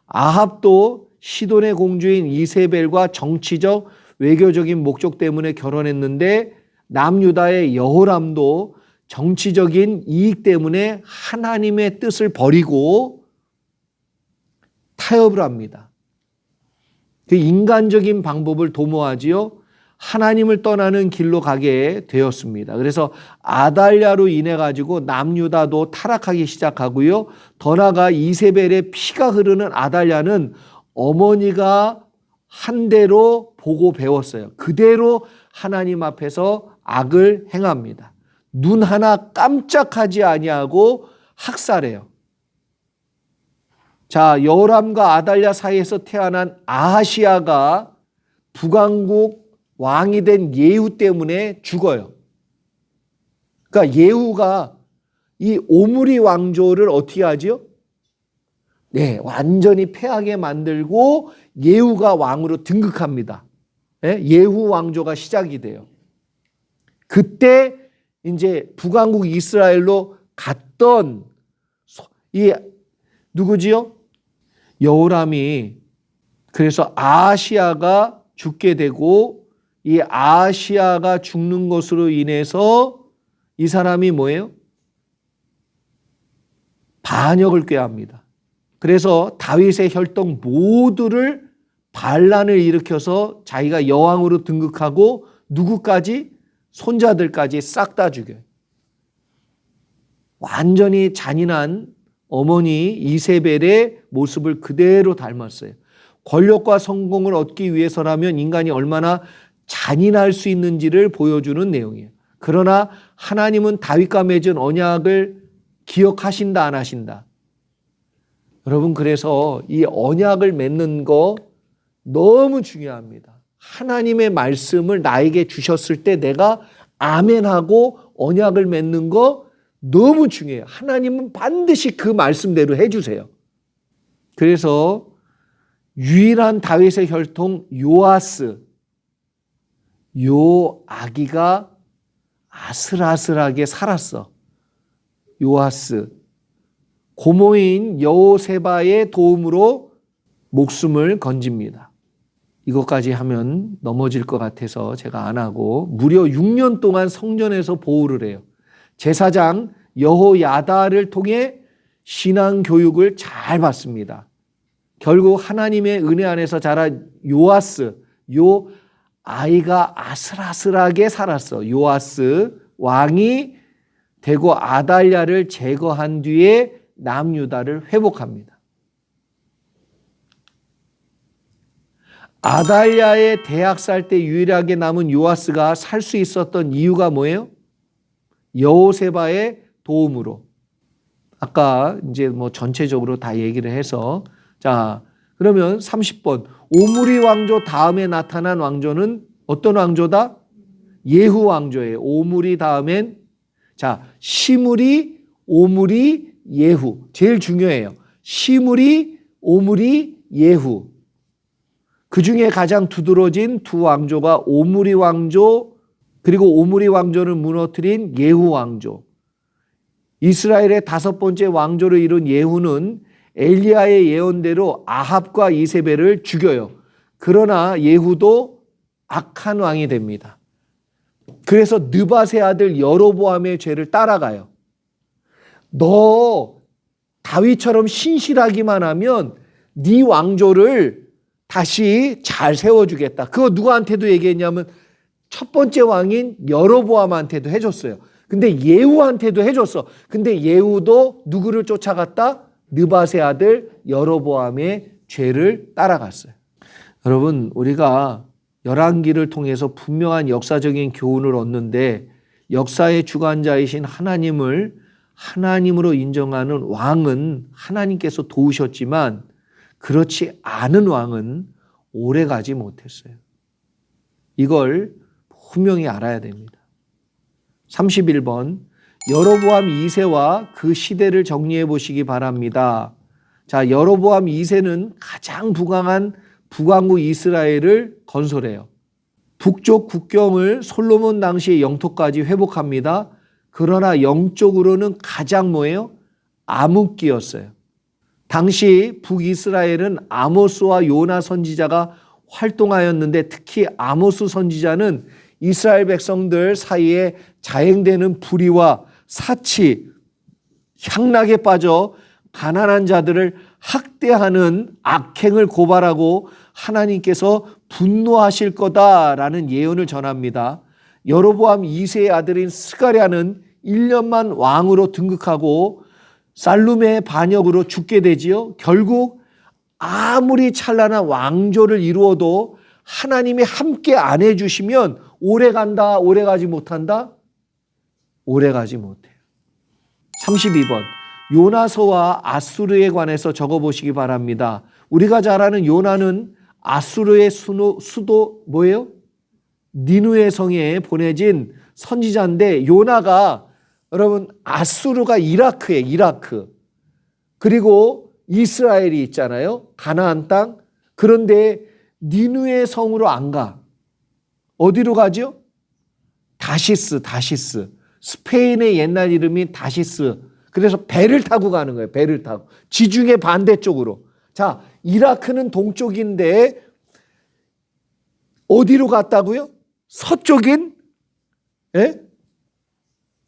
아합도 시돈의 공주인 이세벨과 정치적 외교적인 목적 때문에 결혼했는데, 남유다의 여호람도 정치적인 이익 때문에 하나님의 뜻을 버리고 타협을 합니다. 그 인간적인 방법을 도모하지요. 하나님을 떠나는 길로 가게 되었습니다. 그래서 아달랴로 인해 가지고 남유다도 타락하기 시작하고요. 더 나아가 이세벨의 피가 흐르는 아달랴는 어머니가 한 대로 보고 배웠어요. 그대로 하나님 앞에서 악을 행합니다. 눈 하나 깜짝하지 아니하고 학살해요. 자, 여호람과 아달랴 사이에서 태어난 아하시야가 북왕국 왕이 된 예후 때문에 죽어요. 그러니까 예후가 이 오므리 왕조를 어떻게 하죠? 네, 완전히 패하게 만들고 예후가 왕으로 등극합니다. 네? 예후 왕조가 시작이 돼요. 그때 이제 북왕국 이스라엘로 갔던 이 누구지요? 여호람이, 그래서 아하시야가 죽게 되고, 이 아하시야가 죽는 것으로 인해서 이 사람이 뭐예요? 반역을 꾀합니다. 그래서 다윗의 혈통 모두를 반란을 일으켜서 자기가 여왕으로 등극하고 누구까지? 손자들까지 싹 다 죽여요. 완전히 잔인한 어머니 이세벨의 모습을 그대로 닮았어요. 권력과 성공을 얻기 위해서라면 인간이 얼마나 잔인할 수 있는지를 보여주는 내용이에요. 그러나 하나님은 다윗과 맺은 언약을 기억하신다 안 하신다. 여러분, 그래서 이 언약을 맺는 거 너무 중요합니다. 하나님의 말씀을 나에게 주셨을 때 내가 아멘하고 언약을 맺는 거 너무 중요해요. 하나님은 반드시 그 말씀대로 해주세요. 그래서 유일한 다윗의 혈통 요아스, 요 아기가 아슬아슬하게 살았어. 요아스, 고모인 여호세바의 도움으로 목숨을 건집니다. 이것까지 하면 넘어질 것 같아서 제가 안 하고 무려 6년 동안 성전에서 보호를 해요. 제사장 여호야다를 통해 신앙 교육을 잘 받습니다. 결국 하나님의 은혜 안에서 자란 요아스, 요 아이가 아슬아슬하게 살았어. 요아스 왕이 되고 아달랴를 제거한 뒤에 남유다를 회복합니다. 아달랴의 대학 살 때 유일하게 남은 요아스가 살 수 있었던 이유가 뭐예요? 여호세바의 도움으로. 아까 이제 뭐 전체적으로 다 얘기를 해서, 자, 그러면 30번 오므리 왕조 다음에 나타난 왕조는 어떤 왕조다? 예후 왕조예요. 오므리 다음엔 자, 시므리, 오므리, 예후. 제일 중요해요. 시므리, 오므리, 예후. 그 중에 가장 두드러진 두 왕조가 오므리 왕조, 그리고 오므리 왕조를 무너뜨린 예후 왕조. 이스라엘의 5번째 왕조를 이룬 예후는 엘리야의 예언대로 아합과 이세벨을 죽여요. 그러나 예후도 악한 왕이 됩니다. 그래서 느밧의 아들 여로보암의 죄를 따라가요. 너 다윗처럼 신실하기만 하면 네 왕조를 다시 잘 세워주겠다. 그거 누구한테도 얘기했냐면 첫 번째 왕인 여로보암한테도 해줬어요. 근데 예후한테도 해줬어. 근데 예후도 누구를 쫓아갔다? 느밧의 아들 여로보암의 죄를 따라갔어요. 여러분, 우리가 열왕기를 통해서 분명한 역사적인 교훈을 얻는데 역사의 주관자이신 하나님을 하나님으로 인정하는 왕은 하나님께서 도우셨지만 그렇지 않은 왕은 오래가지 못했어요. 이걸 분명히 알아야 됩니다. 31번 여로보암 2세와 그 시대를 정리해 보시기 바랍니다. 자, 여로보암 2세는 가장 부강한 북왕국 이스라엘을 건설해요. 북쪽 국경을 솔로몬 당시의 영토까지 회복합니다. 그러나 영적으로는 가장 뭐예요? 암흑기였어요. 당시 북이스라엘은 아모스와 요나 선지자가 활동하였는데 특히 아모스 선지자는 이스라엘 백성들 사이에 자행되는 불의와 사치, 향락에 빠져 가난한 자들을 학대하는 악행을 고발하고 하나님께서 분노하실 거다라는 예언을 전합니다. 여로보암 2세의 아들인 스가랴는 1년만 왕으로 등극하고 살룸의 반역으로 죽게 되지요. 결국 아무리 찬란한 왕조를 이루어도 하나님이 함께 안 해주시면 오래 간다, 오래 가지 못한다? 오래 가지 못해요. 32번 요나서와 아수르에 관해서 적어보시기 바랍니다. 우리가 잘 아는 요나는 아수르의 수도 뭐예요? 니누의 성에 보내진 선지자인데 요나가 여러분 아수르가 이라크에 이라크 그리고 이스라엘이 있잖아요. 가나안 땅. 그런데 니누의 성으로 안 가. 어디로 가죠? 다시스. 스페인의 옛날 이름이 다시스. 그래서 배를 타고 가는 거예요. 배를 타고. 지중해 반대쪽으로. 자, 이라크는 동쪽인데 어디로 갔다고요? 서쪽인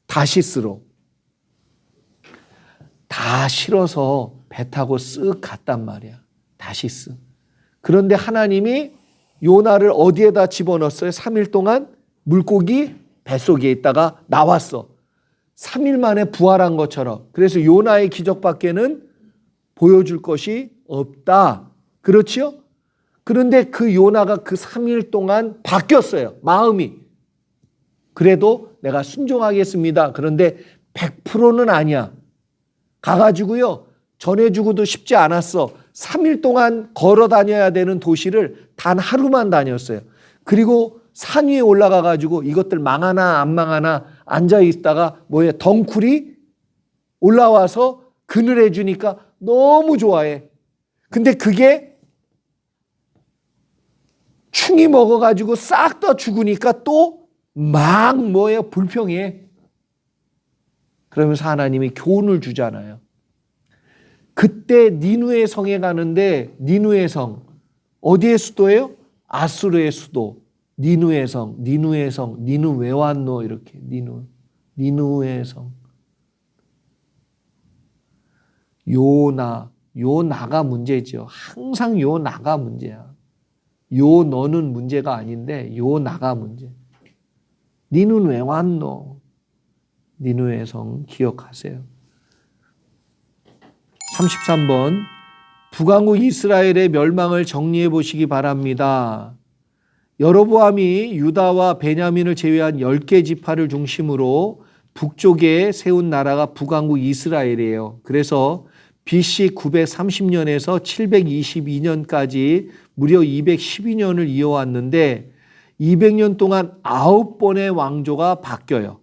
다시스로. 다 실어서 배 타고 쓱 갔단 말이야. 다시스. 그런데 하나님이 요나를 어디에다 집어넣었어요? 3일 동안 물고기 뱃속에 있다가 나왔어. 3일 만에 부활한 것처럼. 그래서 요나의 기적밖에는 보여줄 것이 없다. 그렇지요? 그런데 그 요나가 그 3일 동안 바뀌었어요. 마음이. 그래도 내가 순종하겠습니다. 그런데 100%는 아니야. 가가지고요. 전해주고도 쉽지 않았어. 3일 동안 걸어 다녀야 되는 도시를 단 하루만 다녔어요. 그리고 산 위에 올라가가지고 이것들 망하나 안 망하나 앉아있다가 덩쿨이 올라와서 그늘해 주니까 너무 좋아해. 근데 그게 충이 먹어가지고 싹 다 죽으니까 또 막 불평해. 그러면서 하나님이 교훈을 주잖아요. 그때 니누의 성에 가는데 니누의 성 어디의 수도예요? 아수르의 수도. 니누의 성, 니누 왜 왔노? 이렇게 니누의 성. 요나가 문제죠. 항상 요나가 문제야. 너는 문제가 아닌데 요나가 문제. 니는 왜 왔노? 니누의 성 기억하세요. 33번 북왕국 이스라엘의 멸망을 정리해 보시기 바랍니다. 여로보암이 유다와 베냐민을 제외한 10개 지파를 중심으로 북쪽에 세운 나라가 북왕국 이스라엘이에요. 그래서 BC 930년에서 722년까지 무려 212년을 이어왔는데 200년 동안 9번의 왕조가 바뀌어요.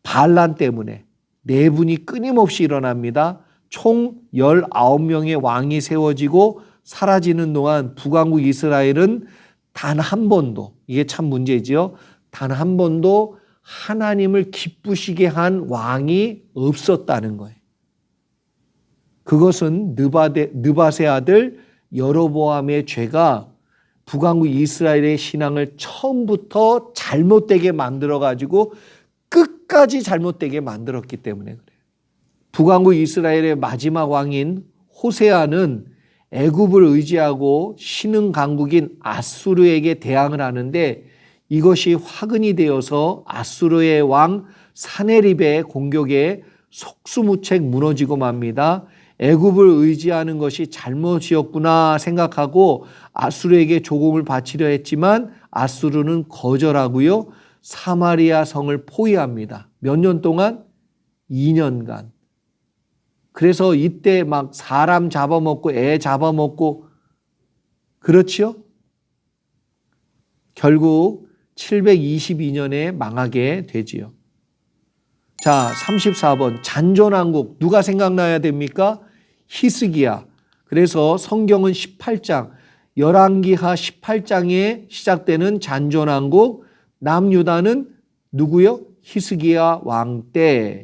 반란 때문에 4분이 끊임없이 일어납니다. 총 19명의 왕이 세워지고 사라지는 동안 북왕국 이스라엘은 단 한 번도, 이게 참 문제지요. 단 한 번도 하나님을 기쁘시게 한 왕이 없었다는 거예요. 그것은 느밧의 아들 여로보암의 죄가 북왕국 이스라엘의 신앙을 처음부터 잘못되게 만들어가지고 끝까지 잘못되게 만들었기 때문에 그래요. 북왕국 이스라엘의 마지막 왕인 호세아는 애굽을 의지하고 신흥 강국인 아수르에게 대항을 하는데 이것이 화근이 되어서 아수르의 왕 사네립의 공격에 속수무책 무너지고 맙니다. 애굽을 의지하는 것이 잘못이었구나 생각하고 아수르에게 조공을 바치려 했지만 아수르는 거절하고요. 사마리아 성을 포위합니다. 몇 년 동안? 2년간. 그래서 이때 막 사람 잡아먹고 애 잡아먹고 그렇지요? 결국 722년에 망하게 되지요. 자, 34번 잔존왕국 누가 생각나야 됩니까? 히스기야. 그래서 성경은 18장 열왕기하 18장에 시작되는 잔존왕국 남유다는 누구요? 히스기야 왕 때.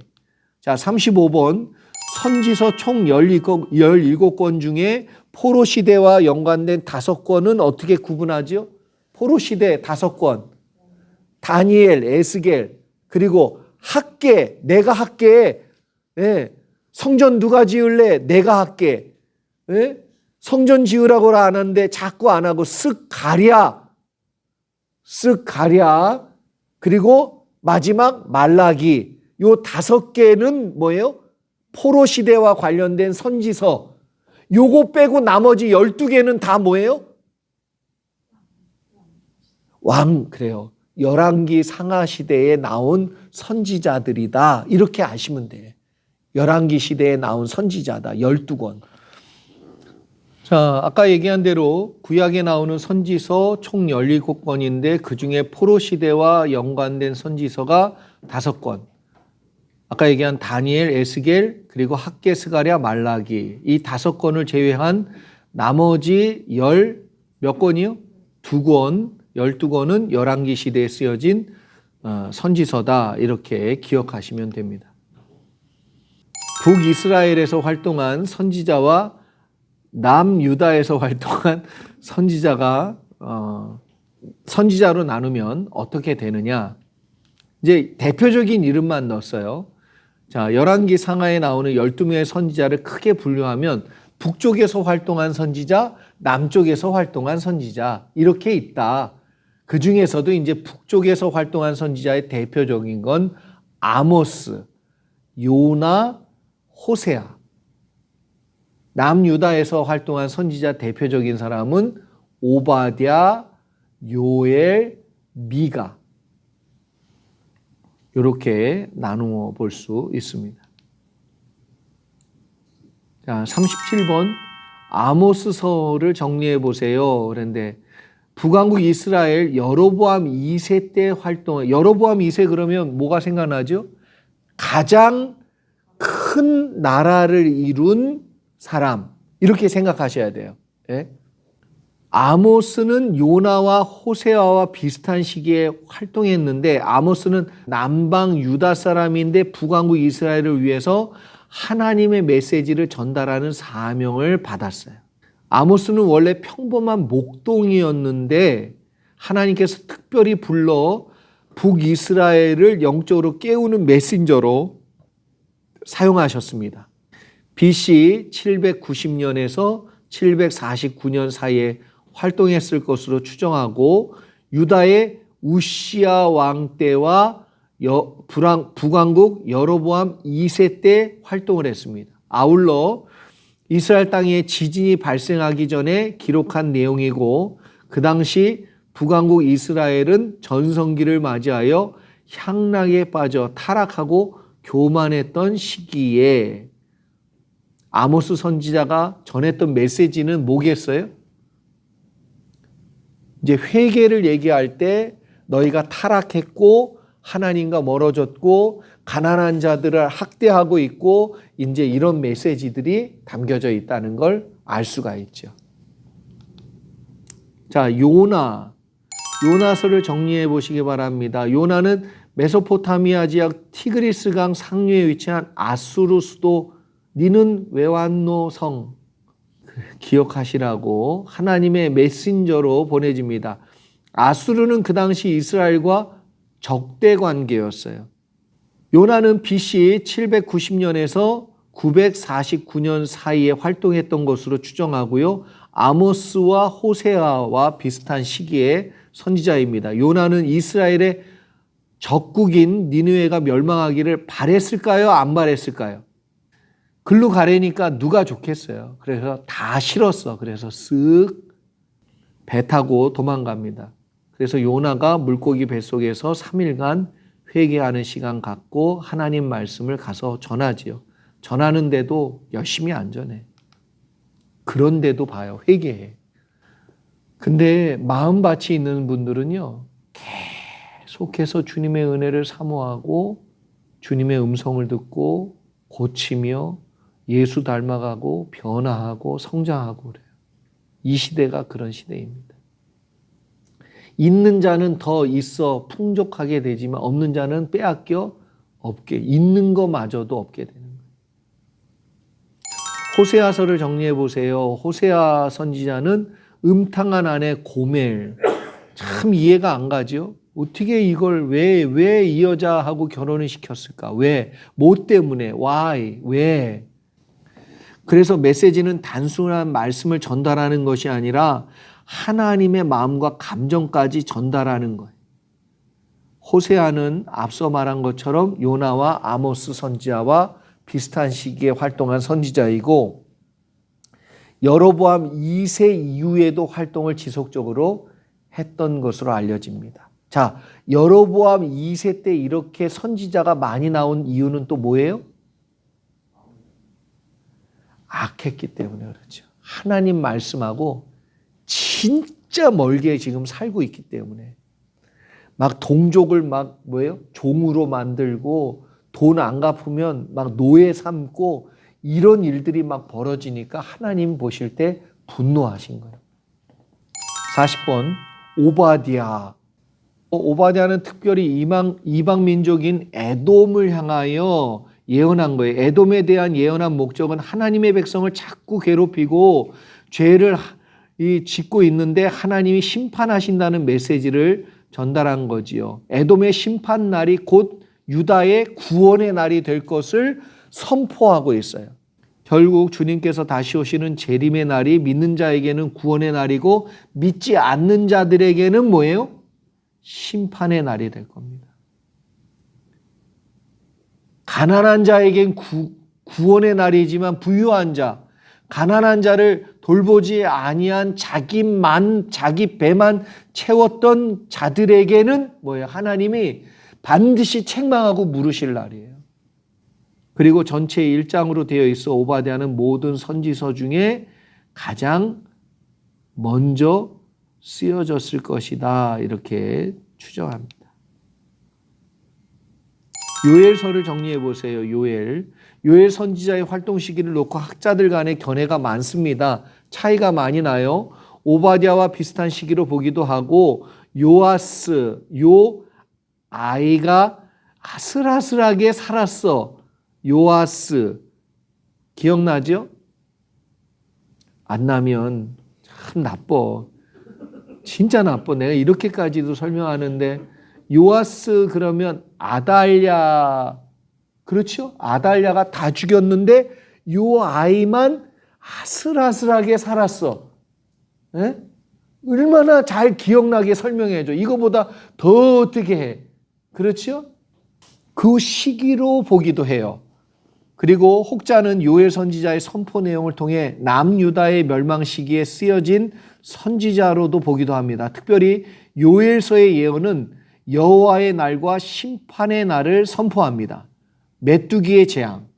자, 35번 선지서 총 17권 중에 포로 시대와 연관된 5권은 어떻게 구분하죠? 포로 시대 5권. 다니엘, 에스겔, 그리고 학계, 내가 학계. 예. 성전 누가 지을래? 내가 할게. 예? 성전 지으라고 안 하는데 자꾸 안 하고 쓱 가랴. 그리고 마지막 말라기. 요 5개는 뭐예요? 포로 시대와 관련된 선지서. 요거 빼고 나머지 12개는 다 뭐예요? 그래요. 열왕기 상하 시대에 나온 선지자들이다. 이렇게 아시면 돼요. 열왕기 시대에 나온 선지자다. 12권. 자, 아까 얘기한 대로 구약에 나오는 선지서 총 17권인데 그중에 포로 시대와 연관된 선지서가 5권. 아까 얘기한 다니엘, 에스겔, 그리고 학개, 스가랴, 말라기 이 5권을 제외한 나머지 몇 권이요? 2권, 12권은 열왕기 시대에 쓰여진 선지서다. 이렇게 기억하시면 됩니다. 북이스라엘에서 활동한 선지자와 남유다에서 활동한 선지자가 선지자로 나누면 어떻게 되느냐? 이제 대표적인 이름만 넣었어요. 자, 열왕기 상하에 나오는 12명의 선지자를 크게 분류하면 북쪽에서 활동한 선지자, 남쪽에서 활동한 선지자 이렇게 있다. 그 중에서도 이제 북쪽에서 활동한 선지자의 대표적인 건 아모스, 요나, 호세아. 남유다에서 활동한 선지자 대표적인 사람은 오바댜, 요엘, 미가. 이렇게 나누어 볼 수 있습니다. 자, 37번 아모스서를 정리해 보세요. 그런데 북왕국 이스라엘 여로보암 2세 때 활동, 여로보암 2세 그러면 뭐가 생각나죠? 가장 큰 나라를 이룬 사람, 이렇게 생각하셔야 돼요. 예? 아모스는 요나와 호세아와 비슷한 시기에 활동했는데, 아모스는 남방 유다 사람인데 북왕국 이스라엘을 위해서 하나님의 메시지를 전달하는 사명을 받았어요. 아모스는 원래 평범한 목동이었는데 하나님께서 특별히 불러 북이스라엘을 영적으로 깨우는 메신저로 사용하셨습니다. BC 790년에서 749년 사이에 활동했을 것으로 추정하고, 유다의 우시야 왕 때와 북왕국 여로보암 2세 때 활동을 했습니다. 아울러 이스라엘 땅에 지진이 발생하기 전에 기록한 내용이고, 그 당시 북왕국 이스라엘은 전성기를 맞이하여 향락에 빠져 타락하고 교만했던 시기에 아모스 선지자가 전했던 메시지는 뭐겠어요? 이제 회개를 얘기할 때 너희가 타락했고 하나님과 멀어졌고 가난한 자들을 학대하고 있고, 이제 이런 메시지들이 담겨져 있다는 걸 알 수가 있죠. 자, 요나서를 정리해 보시기 바랍니다. 요나는 메소포타미아 지역 티그리스강 상류에 위치한 아수르 수도 니는 왜 왔노 성, 기억하시라고 하나님의 메신저로 보내집니다. 아수르는 그 당시 이스라엘과 적대 관계였어요. 요나는 BC 790년에서 949년 사이에 활동했던 것으로 추정하고요. 아모스와 호세아와 비슷한 시기의 선지자입니다. 요나는 이스라엘의 적국인 니느웨가 멸망하기를 바랬을까요? 안 바랬을까요? 글로 가래니까 누가 좋겠어요. 그래서 다 싫었어. 그래서 쓱 배 타고 도망갑니다. 그래서 요나가 물고기 뱃속에서 3일간 회개하는 시간 갖고 하나님 말씀을 가서 전하지요. 전하는데도 열심히 안 전해. 그런데도 봐요. 회개해. 근데 마음밭이 있는 분들은요, 계속해서 주님의 은혜를 사모하고 주님의 음성을 듣고 고치며 예수 닮아가고 변화하고 성장하고 그래요. 이 시대가 그런 시대입니다. 있는 자는 더 있어 풍족하게 되지만 없는 자는 빼앗겨 없게, 있는 것마저도 없게 되는 거예요. 호세아서를 정리해 보세요. 호세아 선지자는 음탕한 아내 고멜, 참 이해가 안 가죠. 어떻게 이걸 왜 이 여자하고 결혼을 시켰을까? 왜? 뭐 때문에? Why? 왜? 그래서 메시지는 단순한 말씀을 전달하는 것이 아니라 하나님의 마음과 감정까지 전달하는 거예요. 호세아는 앞서 말한 것처럼 요나와 아모스 선지자와 비슷한 시기에 활동한 선지자이고, 여로보암 2세 이후에도 활동을 지속적으로 했던 것으로 알려집니다. 자, 여로보암 2세 때 이렇게 선지자가 많이 나온 이유는 또 뭐예요? 악했기 때문에 그렇죠. 하나님 말씀하고 진짜 멀게 지금 살고 있기 때문에 막 동족을 막 종으로 만들고 돈 안 갚으면 막 노예 삼고 이런 일들이 막 벌어지니까 하나님 보실 때 분노하신 거예요. 40번 오바댜. 오바댜는 특별히 이방 민족인 에돔을 향하여 예언한 거예요. 에돔에 대한 예언한 목적은 하나님의 백성을 자꾸 괴롭히고 죄를 짓고 있는데 하나님이 심판하신다는 메시지를 전달한 거지요. 에돔의 심판 날이 곧 유다의 구원의 날이 될 것을 선포하고 있어요. 결국 주님께서 다시 오시는 재림의 날이 믿는 자에게는 구원의 날이고 믿지 않는 자들에게는 뭐예요? 심판의 날이 될 겁니다. 가난한 자에겐 구원의 날이지만 부유한 자, 가난한 자를 돌보지 아니한 자기 배만 채웠던 자들에게는 뭐예요? 하나님이 반드시 책망하고 물으실 날이에요. 그리고 전체 1장으로 되어 있어 오바댜는 모든 선지서 중에 가장 먼저 쓰여졌을 것이다. 이렇게 추정합니다. 요엘서를 정리해 보세요. 요엘 선지자의 활동 시기를 놓고 학자들 간의 견해가 많습니다. 차이가 많이 나요. 오바댜와 비슷한 시기로 보기도 하고 요아스, 아이가 아슬아슬하게 살았어. 요아스 기억나죠? 안 나면 참 나빠. 진짜 나빠. 내가 이렇게까지도 설명하는데 요아스 그러면 아달랴, 그렇죠? 아달랴가 다 죽였는데 요 아이만 아슬아슬하게 살았어. 에? 얼마나 잘 기억나게 설명해줘. 이거보다 더 어떻게 해. 그렇죠? 그 시기로 보기도 해요. 그리고 혹자는 요엘 선지자의 선포 내용을 통해 남유다의 멸망 시기에 쓰여진 선지자로도 보기도 합니다. 특별히 요엘서의 예언은 여호와의 날과 심판의 날을 선포합니다. 메뚜기의 재앙,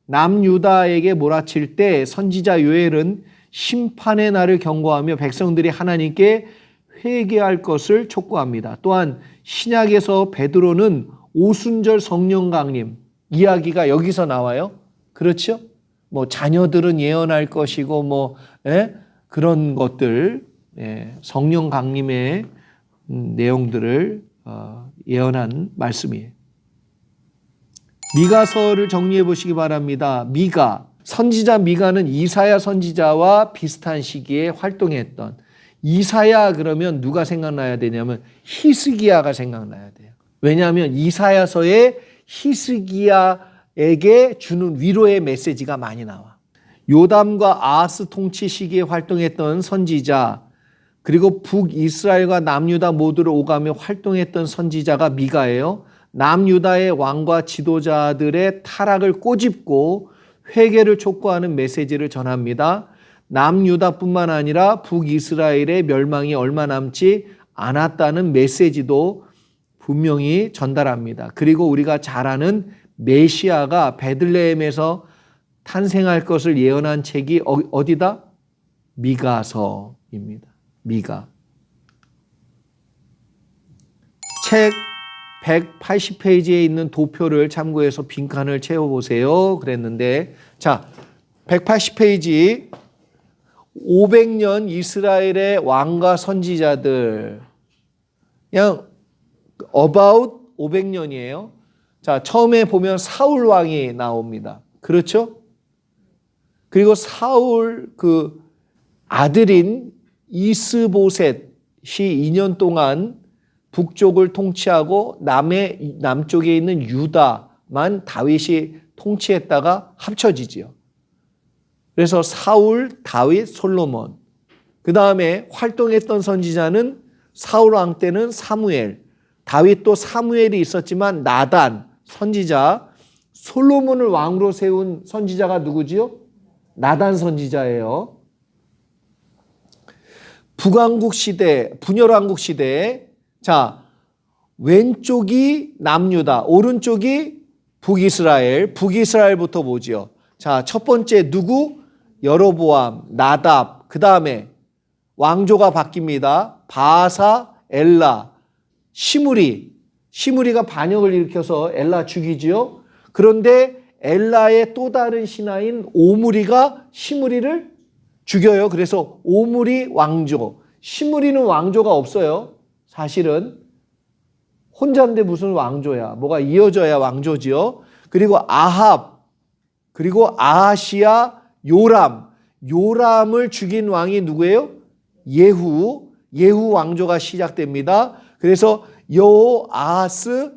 남유다에게 몰아칠 때 선지자 요엘은 심판의 날을 경고하며 백성들이 하나님께 회개할 것을 촉구합니다. 또한 신약에서 베드로는 오순절 성령 강림 이야기가 여기서 나와요. 그렇죠? 뭐 자녀들은 예언할 것이고 그런 것들, 성령 강림의 내용들을 예언한 말씀이에요. 미가서를 정리해 보시기 바랍니다. 선지자 미가는 이사야 선지자와 비슷한 시기에 활동했던, 이사야 그러면 누가 생각나야 되냐면 히스기야가 생각나야 돼요. 왜냐하면 이사야서에 히스기야에게 주는 위로의 메시지가 많이 나와. 요담과 아하스 통치 시기에 활동했던 선지자, 그리고 북이스라엘과 남유다 모두를 오가며 활동했던 선지자가 미가예요. 남유다의 왕과 지도자들의 타락을 꼬집고 회개를 촉구하는 메시지를 전합니다. 남유다뿐만 아니라 북이스라엘의 멸망이 얼마 남지 않았다는 메시지도 분명히 전달합니다. 그리고 우리가 잘 아는 메시아가 베들레헴에서 탄생할 것을 예언한 책이 어디다? 미가서입니다. 미가. 책 180페이지에 있는 도표를 참고해서 빈칸을 채워보세요. 그랬는데, 자, 180페이지 500년 이스라엘의 왕과 선지자들, 그냥 about 500년이에요. 자, 처음에 보면 사울 왕이 나옵니다. 그렇죠? 그리고 사울 그 아들인 이스보셋이 2년 동안 북쪽을 통치하고 남쪽에 있는 유다만 다윗이 통치했다가 합쳐지지요. 그래서 사울, 다윗, 솔로몬. 그 다음에 활동했던 선지자는 사울 왕 때는 사무엘, 다윗도 사무엘이 있었지만 나단 선지자, 솔로몬을 왕으로 세운 선지자가 누구지요? 나단 선지자예요. 북왕국 시대, 분열왕국 시대에, 자, 왼쪽이 남유다, 오른쪽이 북이스라엘부터 보지요. 자, 첫 번째 누구? 여로보암, 나답, 그 다음에 왕조가 바뀝니다. 바아사, 엘라, 시므리가 반역을 일으켜서 엘라 죽이지요. 그런데 엘라의 또 다른 신하인 오므리가 시므리를 죽여요. 그래서 오므리 왕조. 시므리는 왕조가 없어요. 사실은 혼자인데 무슨 왕조야. 뭐가 이어져야 왕조지요. 그리고 아합, 그리고 아하시아, 요람을 죽인 왕이 누구예요? 예후 왕조가 시작됩니다. 그래서 요아스,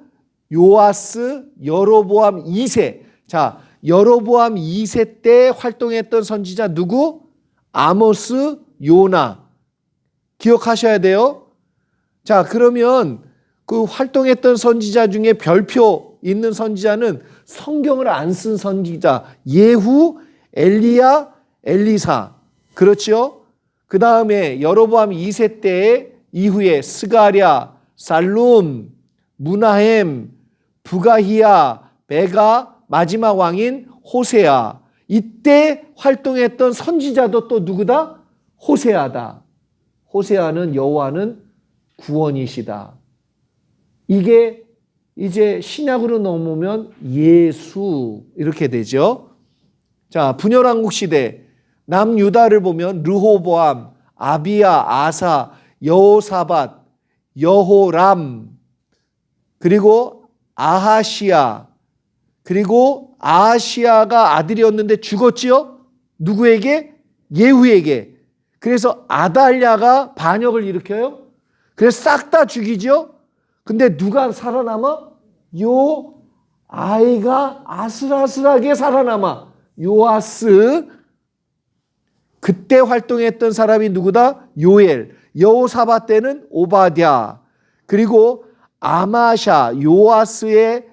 여로보암 2세. 자, 여로보암 2세 때 활동했던 선지자 누구? 아모스, 요나. 기억하셔야 돼요. 자, 그러면 그 활동했던 선지자 중에 별표 있는 선지자는 성경을 안 쓴 선지자 예후, 엘리야, 엘리사. 그렇죠? 그 다음에 여로보암 2세 때 이후에 스가랴, 살룸, 무나헴, 부가히야, 베가, 마지막 왕인 호세아. 이때 활동했던 선지자도 또 누구다? 호세아다. 호세아는 여호와는 구원이시다. 이게 이제 신약으로 넘으면 예수 이렇게 되죠. 자, 분열왕국 시대 남유다를 보면 르호보암, 아비야, 아사, 여호사밧, 여호람, 그리고 아하시야, 그리고 아하시야가 아들이었는데 죽었지요? 누구에게? 예후에게. 그래서 아달랴가 반역을 일으켜요. 그래서 싹 다 죽이죠. 근데 누가 살아남아? 요 아이가 아슬아슬하게 살아남아. 요아스. 그때 활동했던 사람이 누구다? 요엘. 여호사밧 때는 오바댜. 그리고 아마샤, 요아스의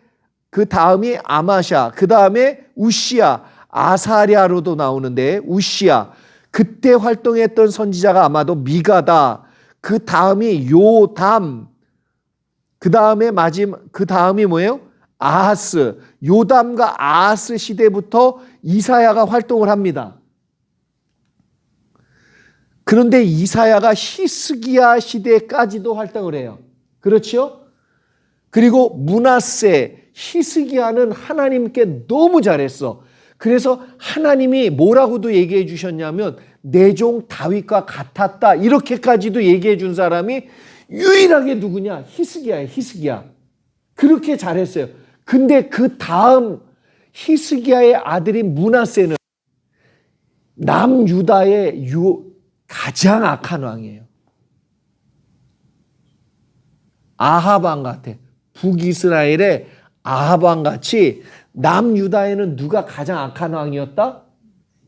그 다음이 아마샤. 그 다음에 우시야, 아사랴로도 나오는데 우시야. 그때 활동했던 선지자가 아마도 미가다. 그 다음이 요담. 그 다음에 그 다음이 뭐예요? 아하스. 요담과 아하스 시대부터 이사야가 활동을 합니다. 그런데 이사야가 히스기야 시대까지도 활동을 해요. 그렇죠? 그리고 므낫세, 히스기야는 하나님께 너무 잘했어. 그래서 하나님이 뭐라고도 얘기해 주셨냐면 내 종 다윗과 같았다. 이렇게까지도 얘기해 준 사람이 유일하게 누구냐? 히스기야예요. 히스기야. 그렇게 잘했어요. 근데 그 다음 히스기야의 아들인 므낫세는 남유다의 가장 악한 왕이에요. 아합 왕 같아. 북이스라엘의 아합 왕 같이 남유다에는 누가 가장 악한 왕이었다?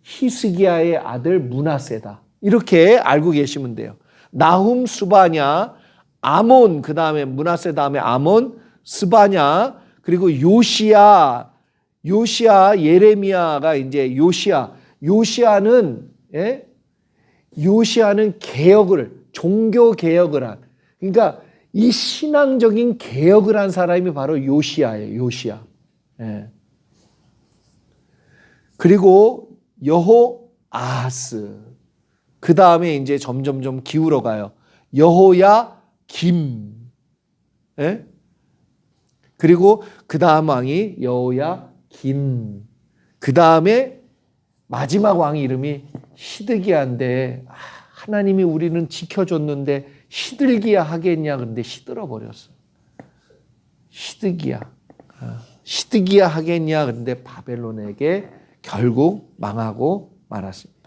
히스기야의 아들 므낫세다. 이렇게 알고 계시면 돼요. 나훔, 스바냐, 아몬, 그 다음에 므낫세 다음에 아몬, 스바냐, 그리고 요시야, 예레미야가 이제 요시야는 종교 개혁을 한, 그러니까 이 신앙적인 개혁을 한 사람이 바로 요시야예요. 요시야. 예. 그리고 여호아하스. 그 다음에 이제 점점점 기울어 가요. 여호야김. 예? 그리고 그 다음 왕이 여호야김. 그 다음에 마지막 왕 이름이 시드기야인데 하나님이 우리는 지켜줬는데 시들기야 하겠냐? 근데 시들어 버렸어. 시드기야 하겠냐? 근데 바벨론에게 결국 망하고 말았습니다.